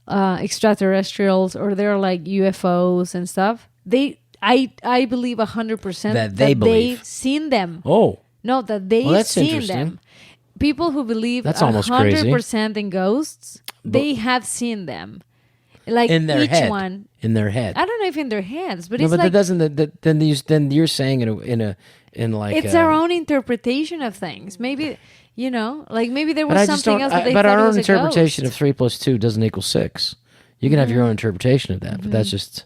are extraterrestrials or there are like UFOs and stuff. I believe 100% that they've seen them. Oh, no, that they've seen them. People who believe that's almost 100% in ghosts, they have seen them. Like in their each head. one. In their head. I don't know if in their heads, but No, it's but like that doesn't. Then you're saying in like it's our own interpretation of things. Maybe like maybe there But was I just something don't. else that they But thought our it own was a interpretation ghost. of 3 + 2 doesn't equal 6. You can have your own interpretation of that, but that's just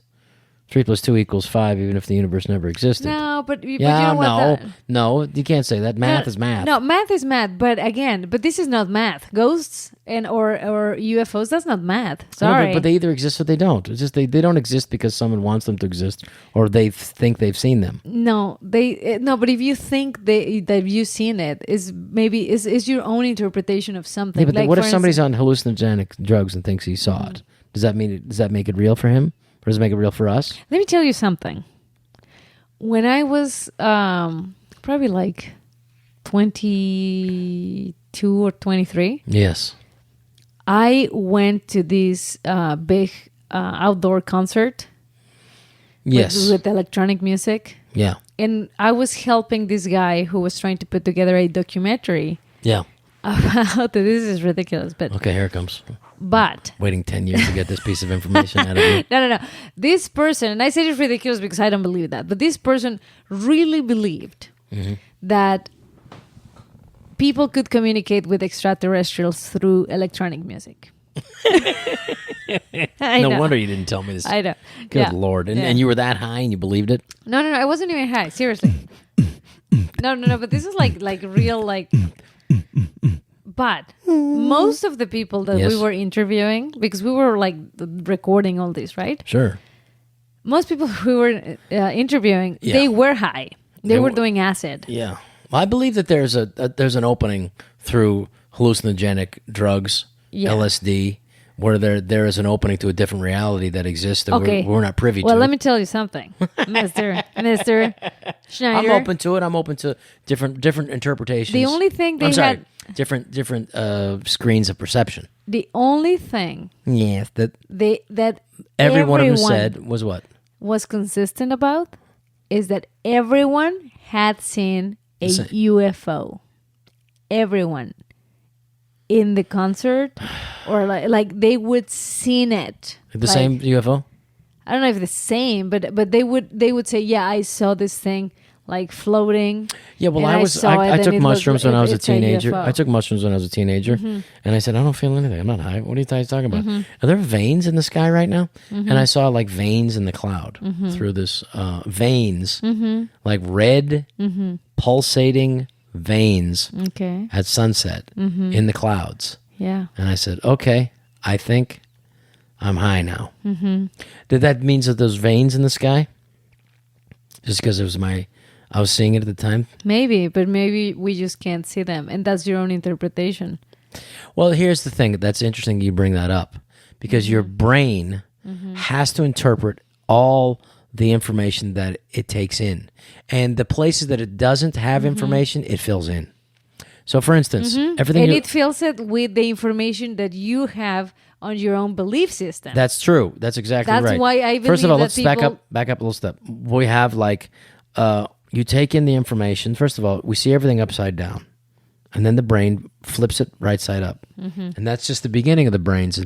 3 + 2 = 5, even if the universe never existed. No, but you Yeah, know what? no, you can't say that. Math is math. No, math is math. But again, this is not math. Ghosts and or UFOs, that's not math. No, Sorry. but they either exist or they don't. It's just they don't exist because someone wants them to exist, or they think they've seen them. No, but if you think that you've seen it, is your own interpretation of something. Yeah, but like, what if for somebody's on hallucinogenic drugs and thinks he saw it? Does that make it real for him? Or does it make it real for us? Let me tell you something. When I was probably like 22 or 23, Yes. I went to this big outdoor concert Yes. with electronic music. Yeah. And I was helping this guy who was trying to put together a documentary Yeah. about this is ridiculous, but Okay, here it comes. But Waiting 10 years to get this piece of information out of you. no. This person, and I say it's ridiculous because I don't believe that, but this person really believed that people could communicate with extraterrestrials through electronic music. No wonder you didn't tell me this. I know. Good Lord. And you were that high and you believed it? No. I wasn't even high. Seriously. No. But this is like real, like. But most of the people that we were interviewing, because we were like recording all this, right? Sure. Most people who were interviewing, they were high. They were doing acid. Yeah. Well, I believe that there's an opening through hallucinogenic drugs, LSD, where there is an opening to a different reality that exists that we're not privy to. Well, let me tell you something, Mr. Schneider. I'm open to it. I'm open to different interpretations. The only thing they had... different screens of perception. The only thing that everyone of them said was what? Was consistent about is that everyone had seen a UFO. Everyone in the concert, or like they would seen it. The same UFO? I don't know if the same, but they would say, yeah, I saw this thing like floating. Yeah, well, I took mushrooms when I was a teenager. I took mushrooms when I was a teenager, and I said, I don't feel anything. I'm not high. What are you guys talking about? Are there veins in the sky right now? And I saw like veins in the cloud through this veins, like red pulsating veins at sunset in the clouds. Yeah. And I said, okay, I think I'm high now. Did that mean that those veins in the sky? Just because I was seeing it at the time? Maybe, but maybe we just can't see them, and that's your own interpretation. Well, here's the thing. That's interesting you bring that up, because your brain has to interpret all the information that it takes in. And the places that it doesn't have information, it fills in. So, for instance, everything... And it fills it with the information that you have on your own belief system. That's true. That's exactly right. That's why I believe First of all, that let's back up a little step. We have like... you take in the information. First of all, we see everything upside down, and then the brain flips it right side up. And that's just the beginning of the brain's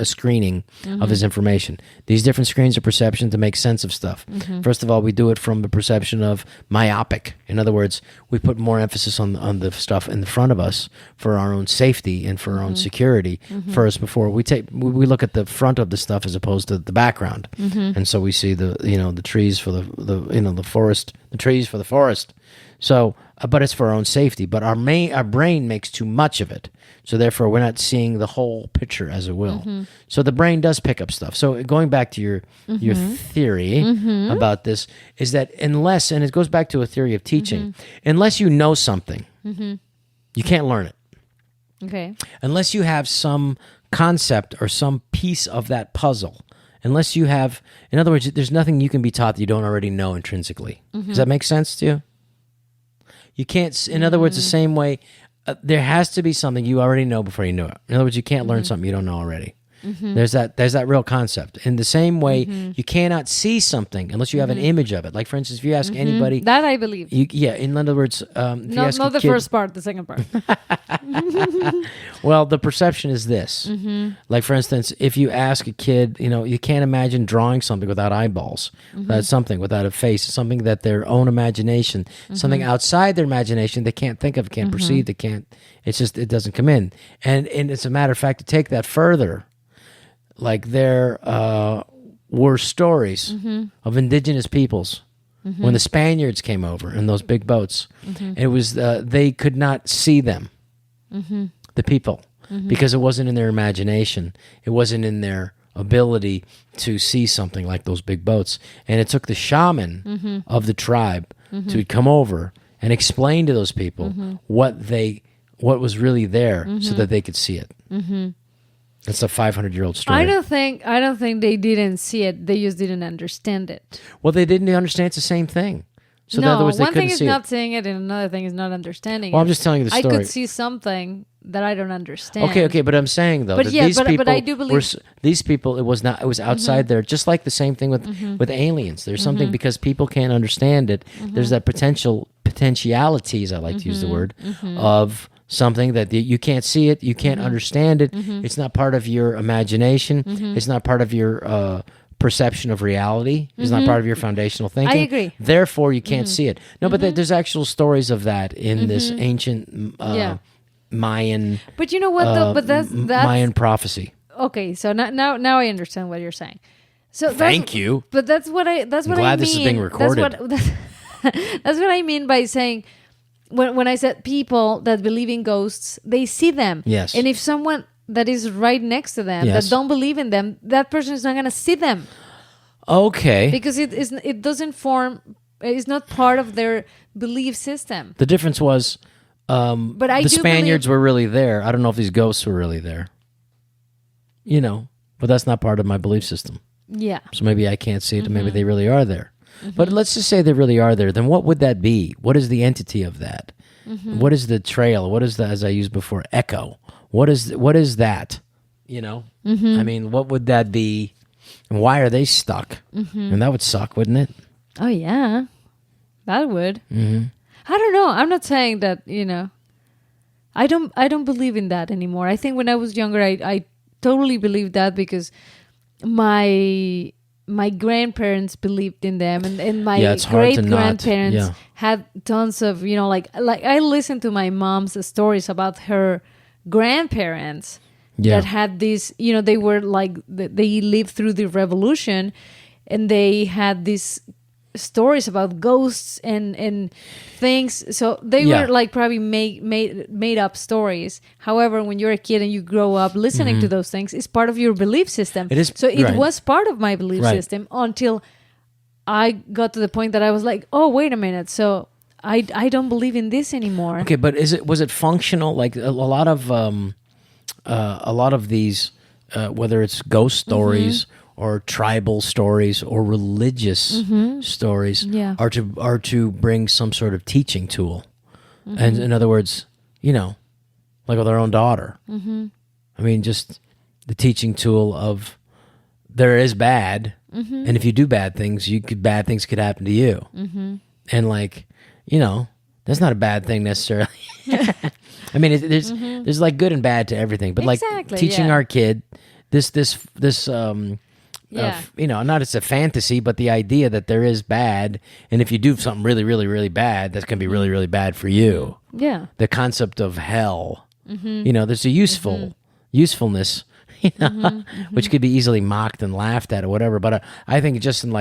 screening of his information. These different screens of perception to make sense of stuff. First of all, we do it from the perception of myopic. In other words, we put more emphasis on the stuff in the front of us for our own safety and for our own security first, before we look at the front of the stuff as opposed to the background. And so we see the trees for the forest, the trees for the forest. So, but it's for our own safety. But our brain makes too much of it, so therefore we're not seeing the whole picture, as it will. So the brain does pick up stuff. So going back to your theory about this is that unless, and it goes back to a theory of teaching, unless you know something, you can't learn it. Okay. Unless you have some concept or some piece of that puzzle. Unless you have, in other words, there's nothing you can be taught that you don't already know intrinsically. Does that make sense to you? You can't, in other words, the same way, there has to be something you already know before you know it. In other words, you can't learn something you don't know already. There's that real concept. In the same way, you cannot see something unless you have an image of it. Like, for instance, if you ask anybody... That I believe. In other words... not the first part, the second part. Well, the perception is this. Like, for instance, if you ask a kid, you can't imagine drawing something without eyeballs, without a face, something that their own imagination, something outside their imagination they can't think of, can't perceive, it doesn't come in. And it's a matter of fact, to take that further, like there were stories of indigenous peoples when the Spaniards came over in those big boats. It was they could not see them, the people, because it wasn't in their imagination. It wasn't in their ability to see something like those big boats. And it took the shaman of the tribe to come over and explain to those people what was really there so that they could see it. It's a 500-year-old story. I don't think they didn't see it. They just didn't understand it. Well, they didn't understand it's the same thing. So no, in other words, one thing is not seeing it, and another thing is not understanding it. Well, I'm just telling you the story. I could see something that I don't understand. Okay, but I'm saying though, but I do believe these people. It was not. It was outside there. Just like the same thing with aliens. There's something because people can't understand it. There's that potentialities. I like to use the word of something that you can't see it, you can't understand it. It's not part of your imagination. It's not part of your perception of reality. It's not part of your foundational thinking. I agree. Therefore, you can't see it. No, but there's actual stories of that in this ancient Mayan. But you know what? Though, but that's Mayan prophecy. Okay, so now I understand what you're saying. So thank you. But that's what I. That's what I mean. Glad this is being recorded. That's what I mean by saying. When I said people that believe in ghosts, they see them. Yes. And if someone that is right next to them that don't believe in them, that person is not going to see them. Okay. Because it doesn't form. It's not part of their belief system. The difference was, but the Spaniards were really there. I don't know if these ghosts were really there. But that's not part of my belief system. Yeah. So maybe I can't see it, and maybe they really are there. But let's just say they really are there. Then what would that be? What is the entity of that? What is the trail? What is the, as I used before, echo? What is that? I mean, what would that be? And why are they stuck? And that would suck, wouldn't it? Oh yeah, that would. I don't know. I'm not saying that. I don't believe in that anymore. I think when I was younger, I totally believed that because my grandparents believed in them, and my great-grandparents had tons of, like I listened to my mom's stories about her grandparents that had this, they were like, they lived through the revolution, and they had these stories about ghosts and things. So they were like probably made up stories. However, when you're a kid and you grow up listening to those things, it's part of your belief system. It is. So it was part of my belief system until I got to the point that I was like, oh, wait a minute. So I don't believe in this anymore. Okay, but was it functional? Like a lot of these, whether it's ghost stories or tribal stories or religious stories, are to bring some sort of teaching tool. And in other words, like with our own daughter. I mean, just the teaching tool of there is bad, and if you do bad things, bad things could happen to you. And that's not a bad thing necessarily. I mean, there's like good and bad to everything, but like teaching our kid this not it's a fantasy, but the idea that there is bad, and if you do something really, really, really bad, that's going to be really, really bad for you. Yeah. The concept of hell, there's a usefulness, which could be easily mocked and laughed at or whatever. But I think just in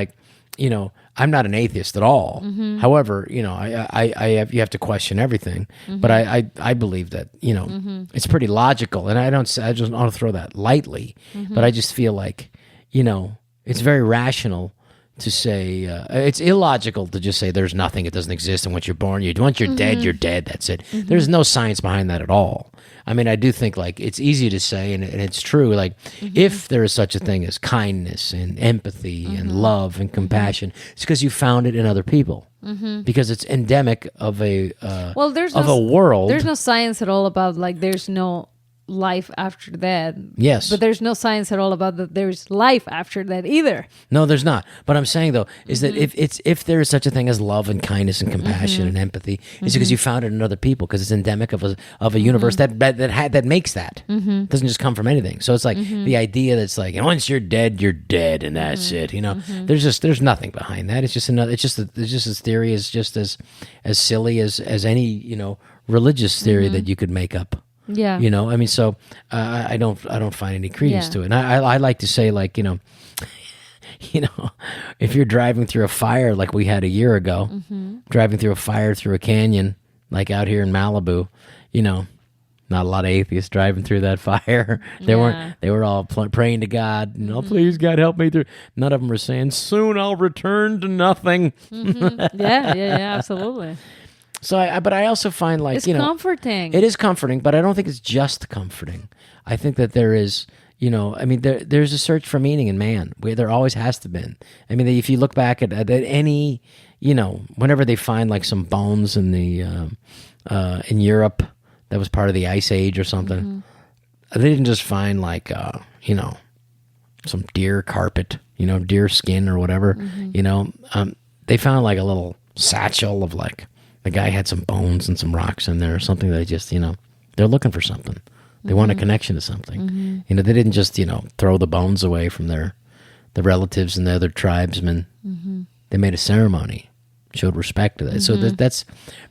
I'm not an atheist at all. However, you have to question everything. But I believe that it's pretty logical, and I just want to throw that lightly. But I just feel like it's very rational to say it's illogical to just say there's nothing, it doesn't exist, and once you're born, once you're dead, you're dead. That's it. There's no science behind that at all. I mean, I do think it's easy to say, and it's true. Like if there is such a thing as kindness and empathy and love and compassion, it's because you found it in other people. Because it's endemic of a world. There's no science at all about there's no life after that. Yes. But there's no science at all about that there's life after that either. No, there's not. But I'm saying though is that if there is such a thing as love and kindness and compassion and empathy, it's because you found it in other people, because it's endemic of a universe that makes that. It doesn't just come from anything. So it's like the idea that's like, once you're dead, and that's it. There's nothing behind that. It's just this theory is just as silly as any religious theory that you could make up. Yeah. I mean, so I don't find any credence to it. And I like to say, like, if you're driving through a fire like we had a year ago, driving through a fire through a canyon, like out here in Malibu, not a lot of atheists driving through that fire. They were all praying to God, please God help me through. None of them were saying, soon I'll return to nothing. Yeah, absolutely. So, but I also find, like, it's comforting. It is comforting, but I don't think it's just comforting. I think that there is, there's a search for meaning in man. There always has to be. I mean, if you look back at any, whenever they find like some bones in in Europe that was part of the Ice Age or something, they didn't just find like, some deer carpet, deer skin or whatever. They found like a little satchel of like. The guy had some bones and some rocks in there or something. They just, they're looking for something. They want a connection to something. They didn't just, throw the bones away from the relatives and the other tribesmen. They made a ceremony, showed respect to that. So that's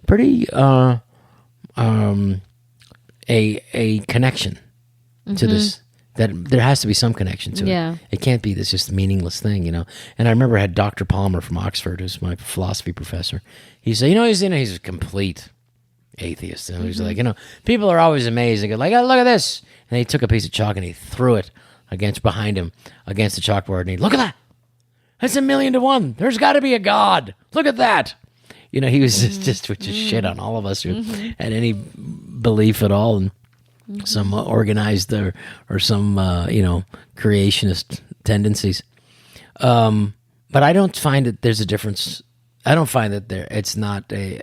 pretty a connection to this. That there has to be some connection to it. It can't be this just meaningless thing, And I remember I had Dr. Palmer from Oxford, who's my philosophy professor. He said, he's a complete atheist. And he's like, people are always amazed. They go like, oh, look at this. And he took a piece of chalk and he threw it behind him against the chalkboard. And he, look at that. That's 1,000,000 to 1. There's got to be a God. Look at that. He was just shit on all of us who had any belief at all. And some organized or some creationist tendencies, but I don't find that there's a difference. I don't find that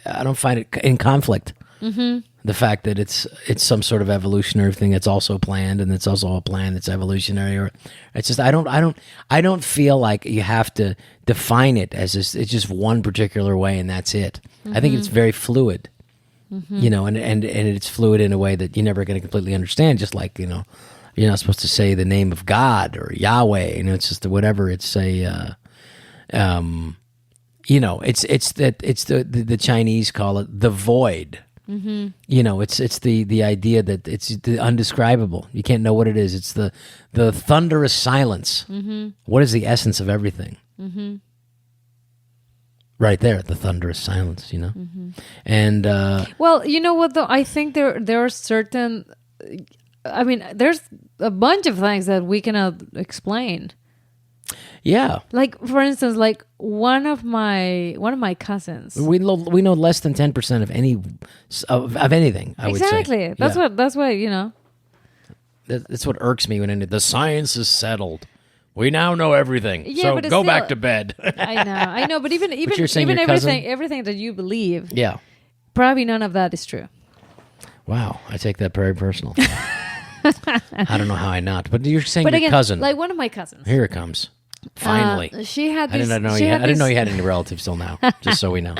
I don't find it in conflict. The fact that it's some sort of evolutionary thing that's also planned, and it's also a plan that's evolutionary, or it's just I don't feel like you have to define it as it's just one particular way and that's it. I think it's very fluid. And it's fluid in a way that you're never going to completely understand. Just like, you're not supposed to say the name of God or Yahweh. It's just whatever. It's it's the Chinese call it the void. It's the idea that it's the undescribable. You can't know what it is. It's the thunderous silence. What is the essence of everything? Right there, the thunderous silence, and well, you know what though? I think there are certain. I mean, there's a bunch of things that we cannot explain. Yeah, like for instance, like one of my cousins. We know less than 10% of any of anything. I would say exactly. That's why That's what irks me when the science is settled. We now know everything, so go back to bed. I know, but even everything that you believe, probably none of that is true. Wow, I take that very personal. I don't know how I not, but you're saying your cousin, like one of my cousins. Here it comes. Finally, she had. I didn't know you had any relatives till now. Just so we know,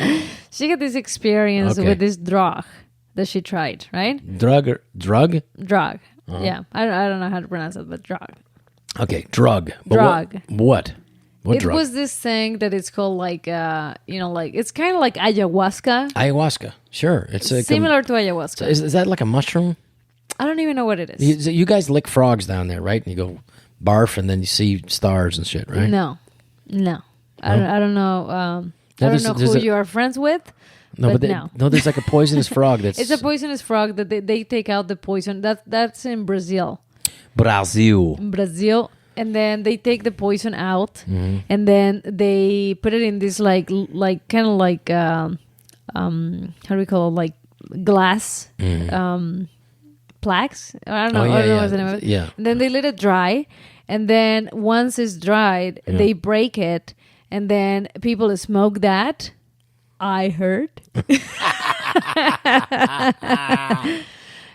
she had this experience with this drug that she tried. Right? Drug. Uh-huh. Yeah, I don't know how to pronounce it, but drug. Okay, drug. Drug. What it drug? Was this thing that it's called like like it's kind of like ayahuasca. Ayahuasca, sure. It's similar to ayahuasca. Is that like a mushroom? I don't even know what it is. You guys lick frogs down there, right? And you go barf, and then you see stars and shit, right? No. I don't know. I don't know who you are friends with. No, but there's like a poisonous frog that's. It's a poisonous frog that they take out the poison. That's in Brazil. Brazil, and then they take the poison out, and then they put it in this like kind of like how do we call it, like glass plaques. I don't know. I don't know what's the name of it. Yeah. And then they let it dry, and then once it's dried, they break it, and then people smoke that. I heard.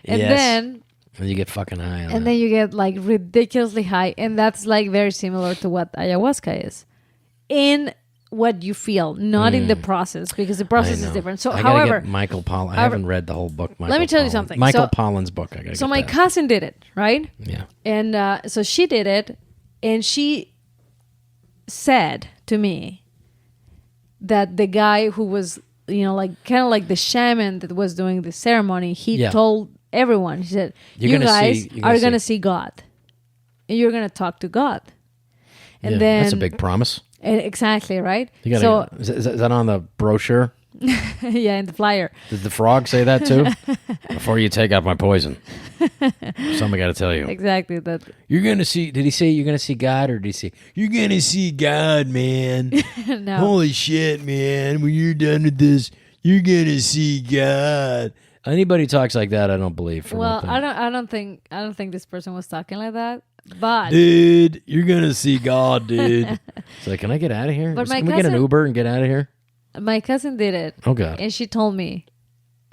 And then And you get fucking high on and that. then you get like ridiculously high, and that's like very similar to what ayahuasca is in what you feel, not in the process, because the process is different. So I gotta however, get Michael Pollan. I haven't read the whole book. Let me tell you something. Michael Pollan's book. I gotta so get my that. cousin did it, right? Yeah. And so she did it, and she said to me that the guy who was, like kind of like the shaman that was doing the ceremony, he told everyone, he said, you guys are going to see God. And you're going to talk to God. And then that's a big promise. Exactly, right? Is that on the brochure? Yeah, in the flyer. Did the frog say that too? Before you take out my poison. Somebody got to tell you. Exactly. That. You're going to see, did he say you're going to see God, or did he say, you're going to see God, man? No. Holy shit, man. When you're done with this, you're going to see God. Anybody talks like that, I don't believe. Well, I don't think this person was talking like that. But dude, you're gonna see God, dude. It's like, can I get out of here? Can we get an Uber and get out of here? My cousin did it. Oh God! And she told me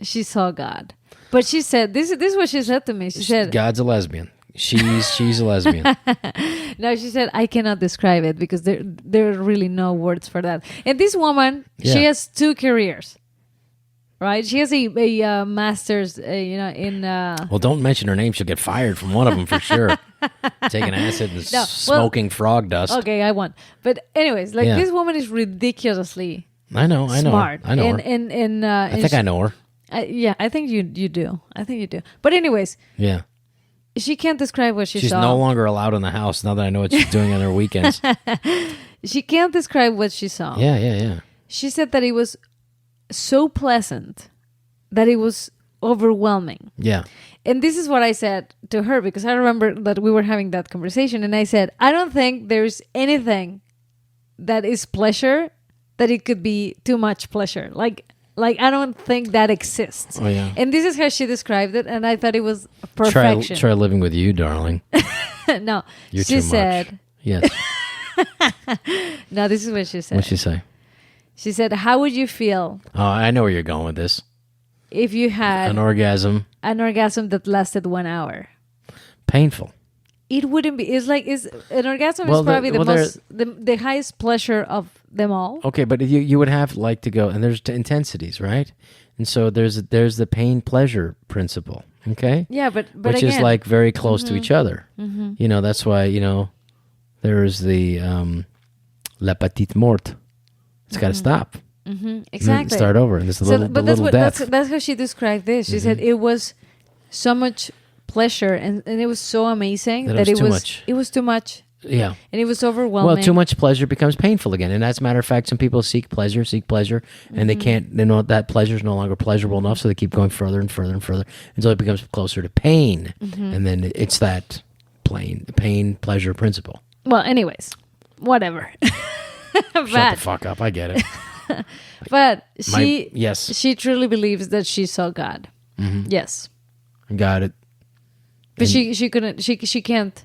she saw God, but she said this is what she said to me. She said God's a lesbian. She's a lesbian. No, she said I cannot describe it because there are really no words for that. And this woman, she has 2 careers. Right, she has a master's, in. Well, don't mention her name; she'll get fired from one of them for sure. Taking acid and smoking frog dust. Okay, I won. But anyways, this woman is ridiculously. I know smart. I know her. And I think I know her. Yeah, I think you do. I think you do. But anyways, yeah, she can't describe what she saw. She's no longer allowed in the house now that I know what she's doing on her weekends. She can't describe what she saw. Yeah. She said that it was so pleasant that it was overwhelming. Yeah. And this is what I said to her, because I remember that we were having that conversation, and I said, I don't think there's anything that is pleasure that it could be too much pleasure. Like I don't think that exists. Oh yeah. And this is how she described it, and I thought it was perfection. Try living with you, darling. No. You're she too said much. Yes. No, this is what she said. What'd she say? She said, how would you feel Oh, I know where you're going with this. if you had An orgasm. that lasted 1 hour? Painful. It wouldn't be. It's an orgasm is probably the highest pleasure of them all. Okay, but you would have to go, and there's intensities, right? And so there's the pain pleasure principle. Okay. Yeah, but which again, is very close to each other. Mm-hmm. That's why there's the la petite morte. It's got to stop. Mm-hmm. Exactly. Start over. And this little death. That's how she described this. She said it was so much pleasure and it was so amazing that it was too much. Yeah. And it was overwhelming. Well, too much pleasure becomes painful again. And as a matter of fact, some people seek pleasure, and they can't, that pleasure is no longer pleasurable enough, so they keep going further and further and further until it becomes closer to pain. And then it's that pain pleasure principle. Well, anyways, whatever. Shut the fuck up. I get it. But she truly believes that she saw God. Mm-hmm. Yes. Got it. But she can't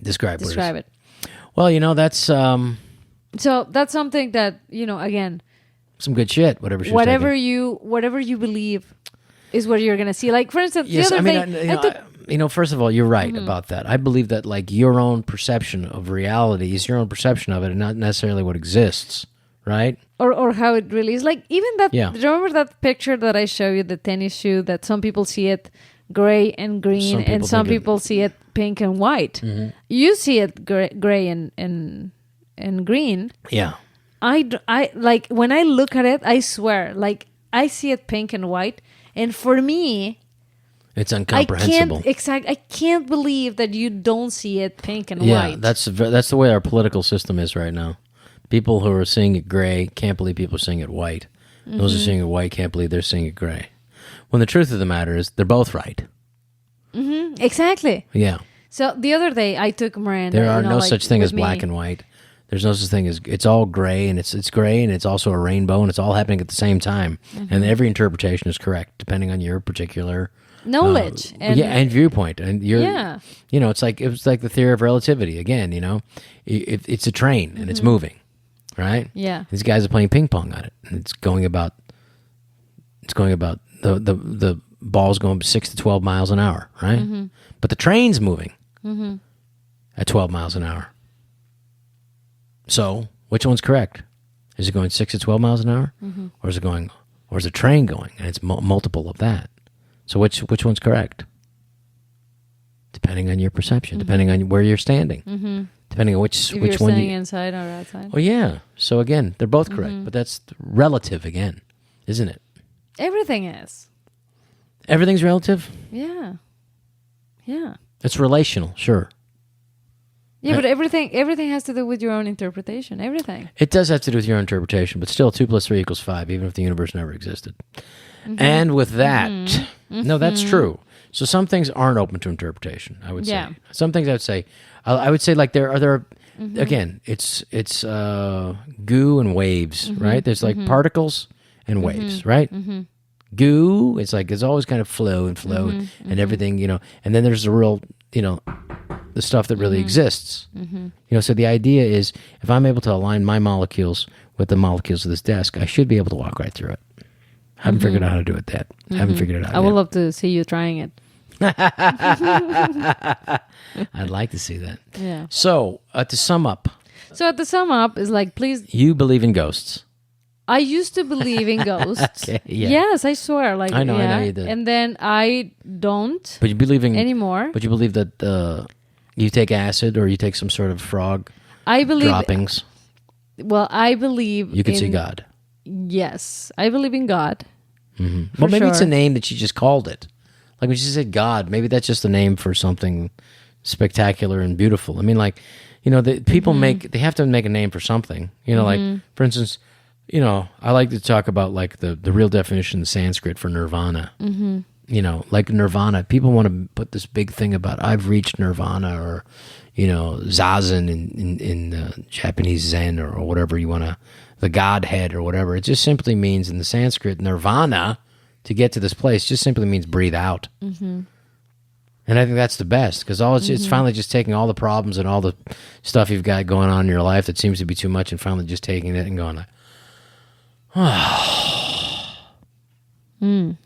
describe it. Well, that's so that's something that, again, some good shit, whatever you believe is what you're going to see. Like, for instance, yes, the other day, first of all, you're right about that. I believe that your own perception of reality is your own perception of it and not necessarily what exists, right? Or how it really is. Like, even that, yeah. Remember that picture that I showed you, the tennis shoe, that some people see it gray and green and some people see it pink and white. Mm-hmm. You see it gray and green. Yeah. I like, when I look at it, I swear, I see it pink and white. And for me, it's incomprehensible. I can't believe that you don't see it pink and white. Yeah, that's the way our political system is right now. People who are seeing it gray can't believe people are seeing it white. Mm-hmm. Those who are seeing it white can't believe they're seeing it gray. When the truth of the matter is, they're both right. Mm-hmm. Exactly. Yeah. So the other day, I took Miranda. There are no such thing as black and white. There's no such thing as, it's all gray, and it's gray, and it's also a rainbow, and it's all happening at the same time. Mm-hmm. And every interpretation is correct, depending on your particular knowledge and viewpoint. And it's like the theory of relativity. Again, it's a train and it's moving, right? Yeah. These guys are playing ping pong on it, and it's going about the ball's going 6 to 12 miles an hour, right? But the train's moving at 12 miles an hour. So which one's correct? Is it going 6 to 12 miles an hour, or is the train going and it's multiple of that? So which one's correct? Depending on your perception, depending on where you're standing, depending on which you're one standing inside or outside. Oh yeah. So again, they're both correct, but that's relative again, isn't it? Everything is. Everything's relative. Yeah. It's relational, sure. Yeah, but everything has to do with your own interpretation. Everything. It does have to do with your own interpretation, but still 2 + 3 = 5, even if the universe never existed. And with that, no, that's true. So some things aren't open to interpretation, I would say. Yeah. Some things I would say like there are again, it's goo and waves, right? There's like particles and waves, right? Goo, it's like it's always kind of flow and everything, and then there's the real, the stuff that really exists. So the idea is if I'm able to align my molecules with the molecules of this desk, I should be able to walk right through it. I haven't figured out how to do it yet. I haven't figured it out I would love to see you trying it. I'd like to see that. Yeah. So to sum up. So to sum up is like, please. You believe in ghosts. I used to believe in ghosts. Okay, yeah. Yes, I swear. Like I know you did. And then I don't. But you believe in anymore. But you believe that you take acid or you take some sort of frog droppings. Well, I believe you can see God. Yes, I believe in God. Well, maybe it's a name that you just called it. Like when she said God, maybe that's just a name for something spectacular and beautiful. I mean, like, the people they have to make a name for something. Like, for instance, I like to talk about like the real definition in Sanskrit for nirvana. Like nirvana. People want to put this big thing about I've reached nirvana or, zazen in Japanese Zen or whatever you want to, the Godhead or whatever. It just simply means in the Sanskrit, nirvana, to get to this place, just simply means breathe out. And I think that's the best because it's finally just taking all the problems and all the stuff you've got going on in your life that seems to be too much and finally just taking it and going like,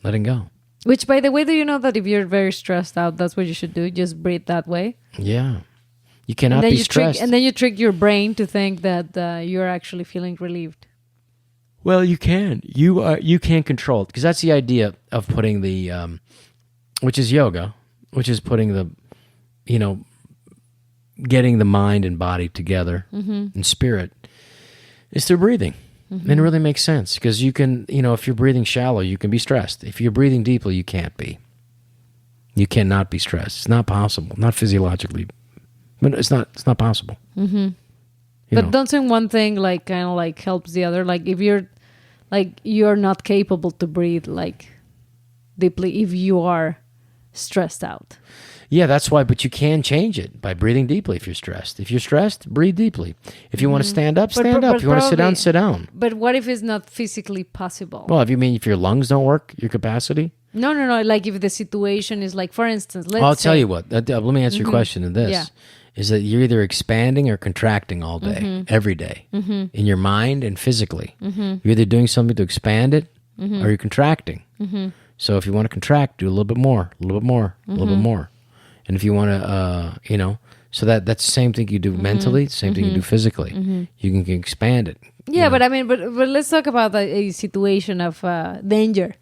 letting go. Which, by the way, do you know that if you're very stressed out, that's what you should do? Just breathe that way. Yeah. You cannot be stressed. And then you trick your brain to think that you're actually feeling relieved. Well, you can. You can control it because that's the idea of putting the, which is yoga, which is putting the, getting the mind and body together and spirit is through breathing. And it really makes sense because you can, if you're breathing shallow, you can be stressed. If you're breathing deeply, you can't be. You cannot be stressed. It's not possible. Not physiologically. But it's not possible. But doesn't one thing like kind of like helps the other? Like if you're not capable to breathe like deeply if you are stressed out. Yeah, that's why. But you can change it by breathing deeply if you're stressed. If you're stressed, breathe deeply. If you want to stand up, stand up. If you want to sit down, sit down. But what if it's not physically possible? Well, if your lungs don't work, your capacity? No. Like if the situation is like, for instance, I'll tell you what. Let me answer your question in this. Yeah. Is that you're either expanding or contracting all day, every day, in your mind and physically. You're either doing something to expand it or you're contracting. So if you want to contract, do a little bit more, a little bit more, a little bit more. And if you want to, so that's the same thing you do mentally, the same thing you do physically. You can expand it. Yeah, but I mean, but let's talk about a situation of danger.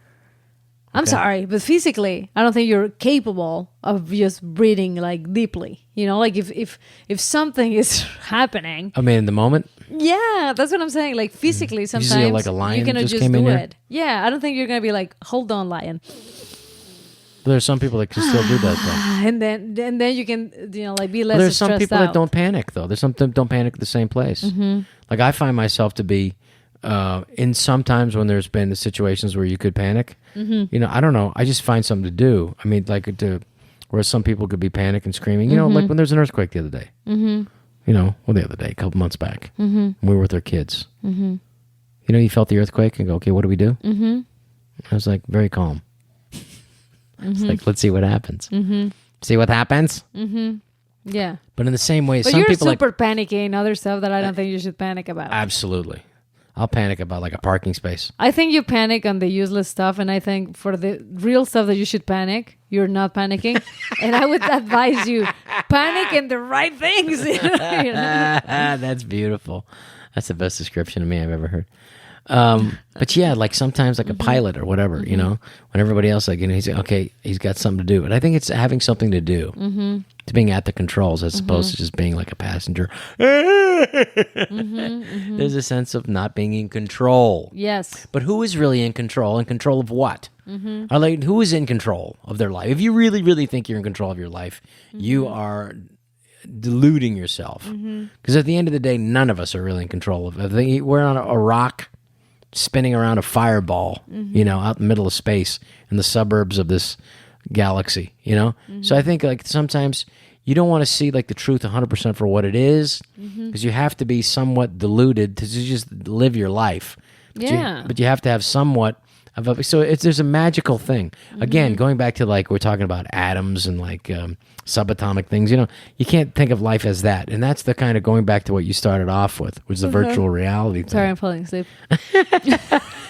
I'm sorry, but physically, I don't think you're capable of just breathing like deeply. Like if something is happening. I mean, in the moment. Yeah, that's what I'm saying. Like physically, sometimes you see like a lion you cannot just came in do here? it. Yeah, I don't think you're gonna be like, hold on, lion. But there's some people that can still do that though. And then you can like be less. There's some stressed people out. that don't panic though. There's some that don't panic at the same place. Like I find myself to be. In sometimes when there's been the situations where you could panic, I don't know. I just find something to do. I mean, like whereas some people could be panicking, screaming. Like when there's an earthquake the other day. The other day, a couple months back, when we were with our kids. You felt the earthquake and go, okay, what do we do? I was like very calm. It's like, let's see what happens. See what happens. Yeah. But in the same way, but some you're people super panicky and other stuff that I don't think you should panic about. Absolutely. I'll panic about like a parking space. I think you panic on the useless stuff, and I think for the real stuff that you should panic, you're not panicking. And I would advise you panic in the right things. That's beautiful. That's the best description of me I've ever heard. But yeah, like sometimes like a pilot or whatever, when everybody else, like, he's okay, he's got something to do. But I think it's having something to do. It's being at the controls as opposed to just being like a passenger. There's a sense of not being in control. Yes. But who is really in control? In control of what? Like, who is in control of their life? If you really, really think you're in control of your life, you are deluding yourself. Because at the end of the day, none of us are really in control of it. We're on a rock spinning around a fireball, out in the middle of space in the suburbs of this galaxy, So I think like sometimes you don't want to see like the truth 100% for what it is, because you have to be somewhat deluded to just live your life. But you have to have somewhat of a, so there's a magical thing. Again, going back to like we're talking about atoms and like subatomic things, you can't think of life as that. And that's the kind of going back to what you started off with, which is the virtual reality thing. Sorry, I'm falling asleep.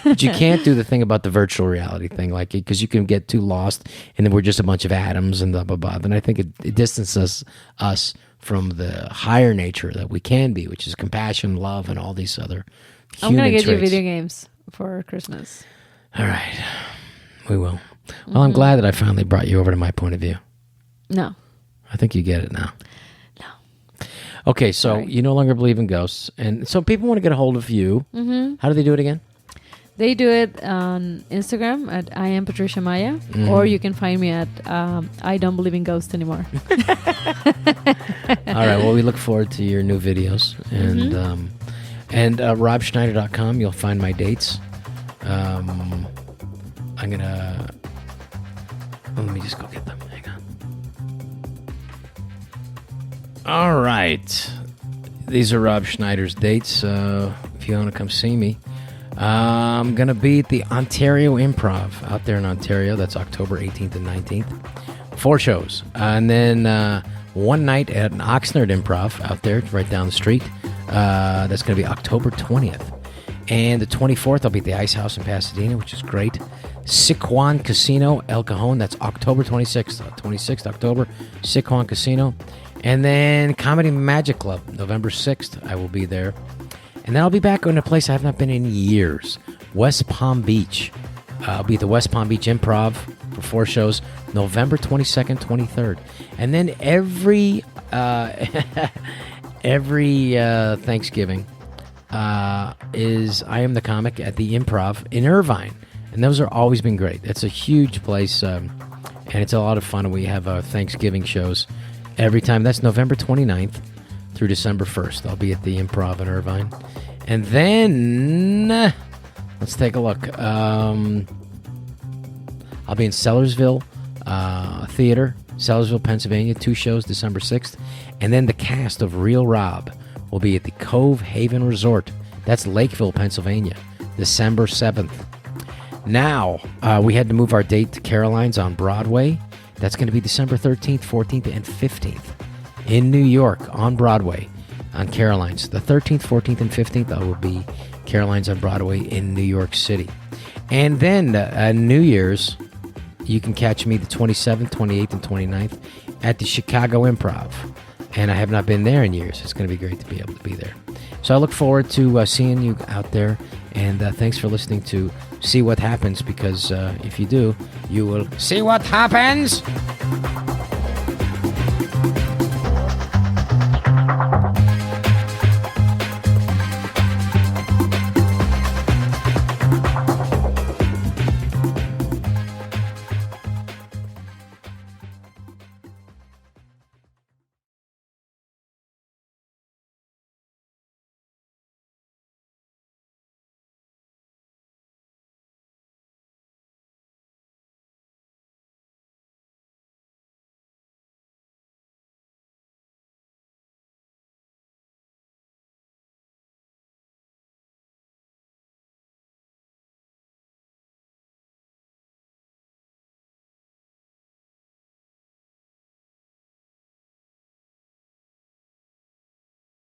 But you can't do the thing about the virtual reality thing, like, because you can get too lost and then we're just a bunch of atoms and blah, blah, blah. And I think it distances us from the higher nature that we can be, which is compassion, love, and all these other human I'm going to get traits. you video games for Christmas. All right. We will. Well, I'm glad that I finally brought you over to my point of view. No. I think you get it now. No. Okay, so you no longer believe in ghosts. And so people want to get a hold of you. How do they do it again? They do it on Instagram at I am Patricia Maya, or you can find me at I don't believe in ghosts anymore. All right, well, we look forward to your new videos. And robschneider.com, you'll find my dates. I'm gonna let me just go get them. Hang on. All right, these are Rob Schneider's dates. If you want to come see me, I'm gonna be at the Ontario Improv out there in Ontario. That's October 18th and 19th. 4 shows, and then one night at an Oxnard Improv out there, right down the street. That's gonna be October 20th. And the 24th, I'll be at the Ice House in Pasadena, which is great. Siquan Casino, El Cajon. That's October 26th. 26th October, Siquan Casino. And then Comedy Magic Club, November 6th. I will be there. And then I'll be back in a place I have not been in years, West Palm Beach. I'll be at the West Palm Beach Improv for 4 shows, November 22nd, 23rd. And then every Thanksgiving, is I Am the Comic at the Improv in Irvine. And those are always been great. It's a huge place, and it's a lot of fun. We have Thanksgiving shows every time. That's November 29th through December 1st. I'll be at the Improv in Irvine. And then, let's take a look. I'll be in Sellersville Theater, Sellersville, Pennsylvania, 2 shows, December 6th. And then the cast of Real Rob will be at the Cove Haven Resort. That's Lakeville, Pennsylvania, December 7th. Now, we had to move our date to Caroline's on Broadway. That's going to be December 13th, 14th, and 15th in New York on Broadway on Caroline's. The 13th, 14th, and 15th will be Caroline's on Broadway in New York City. And then New Year's, you can catch me the 27th, 28th, and 29th at the Chicago Improv. And I have not been there in years. It's going to be great to be able to be there. So I look forward to seeing you out there. And thanks for listening to See What Happens, because if you do, you will see what happens.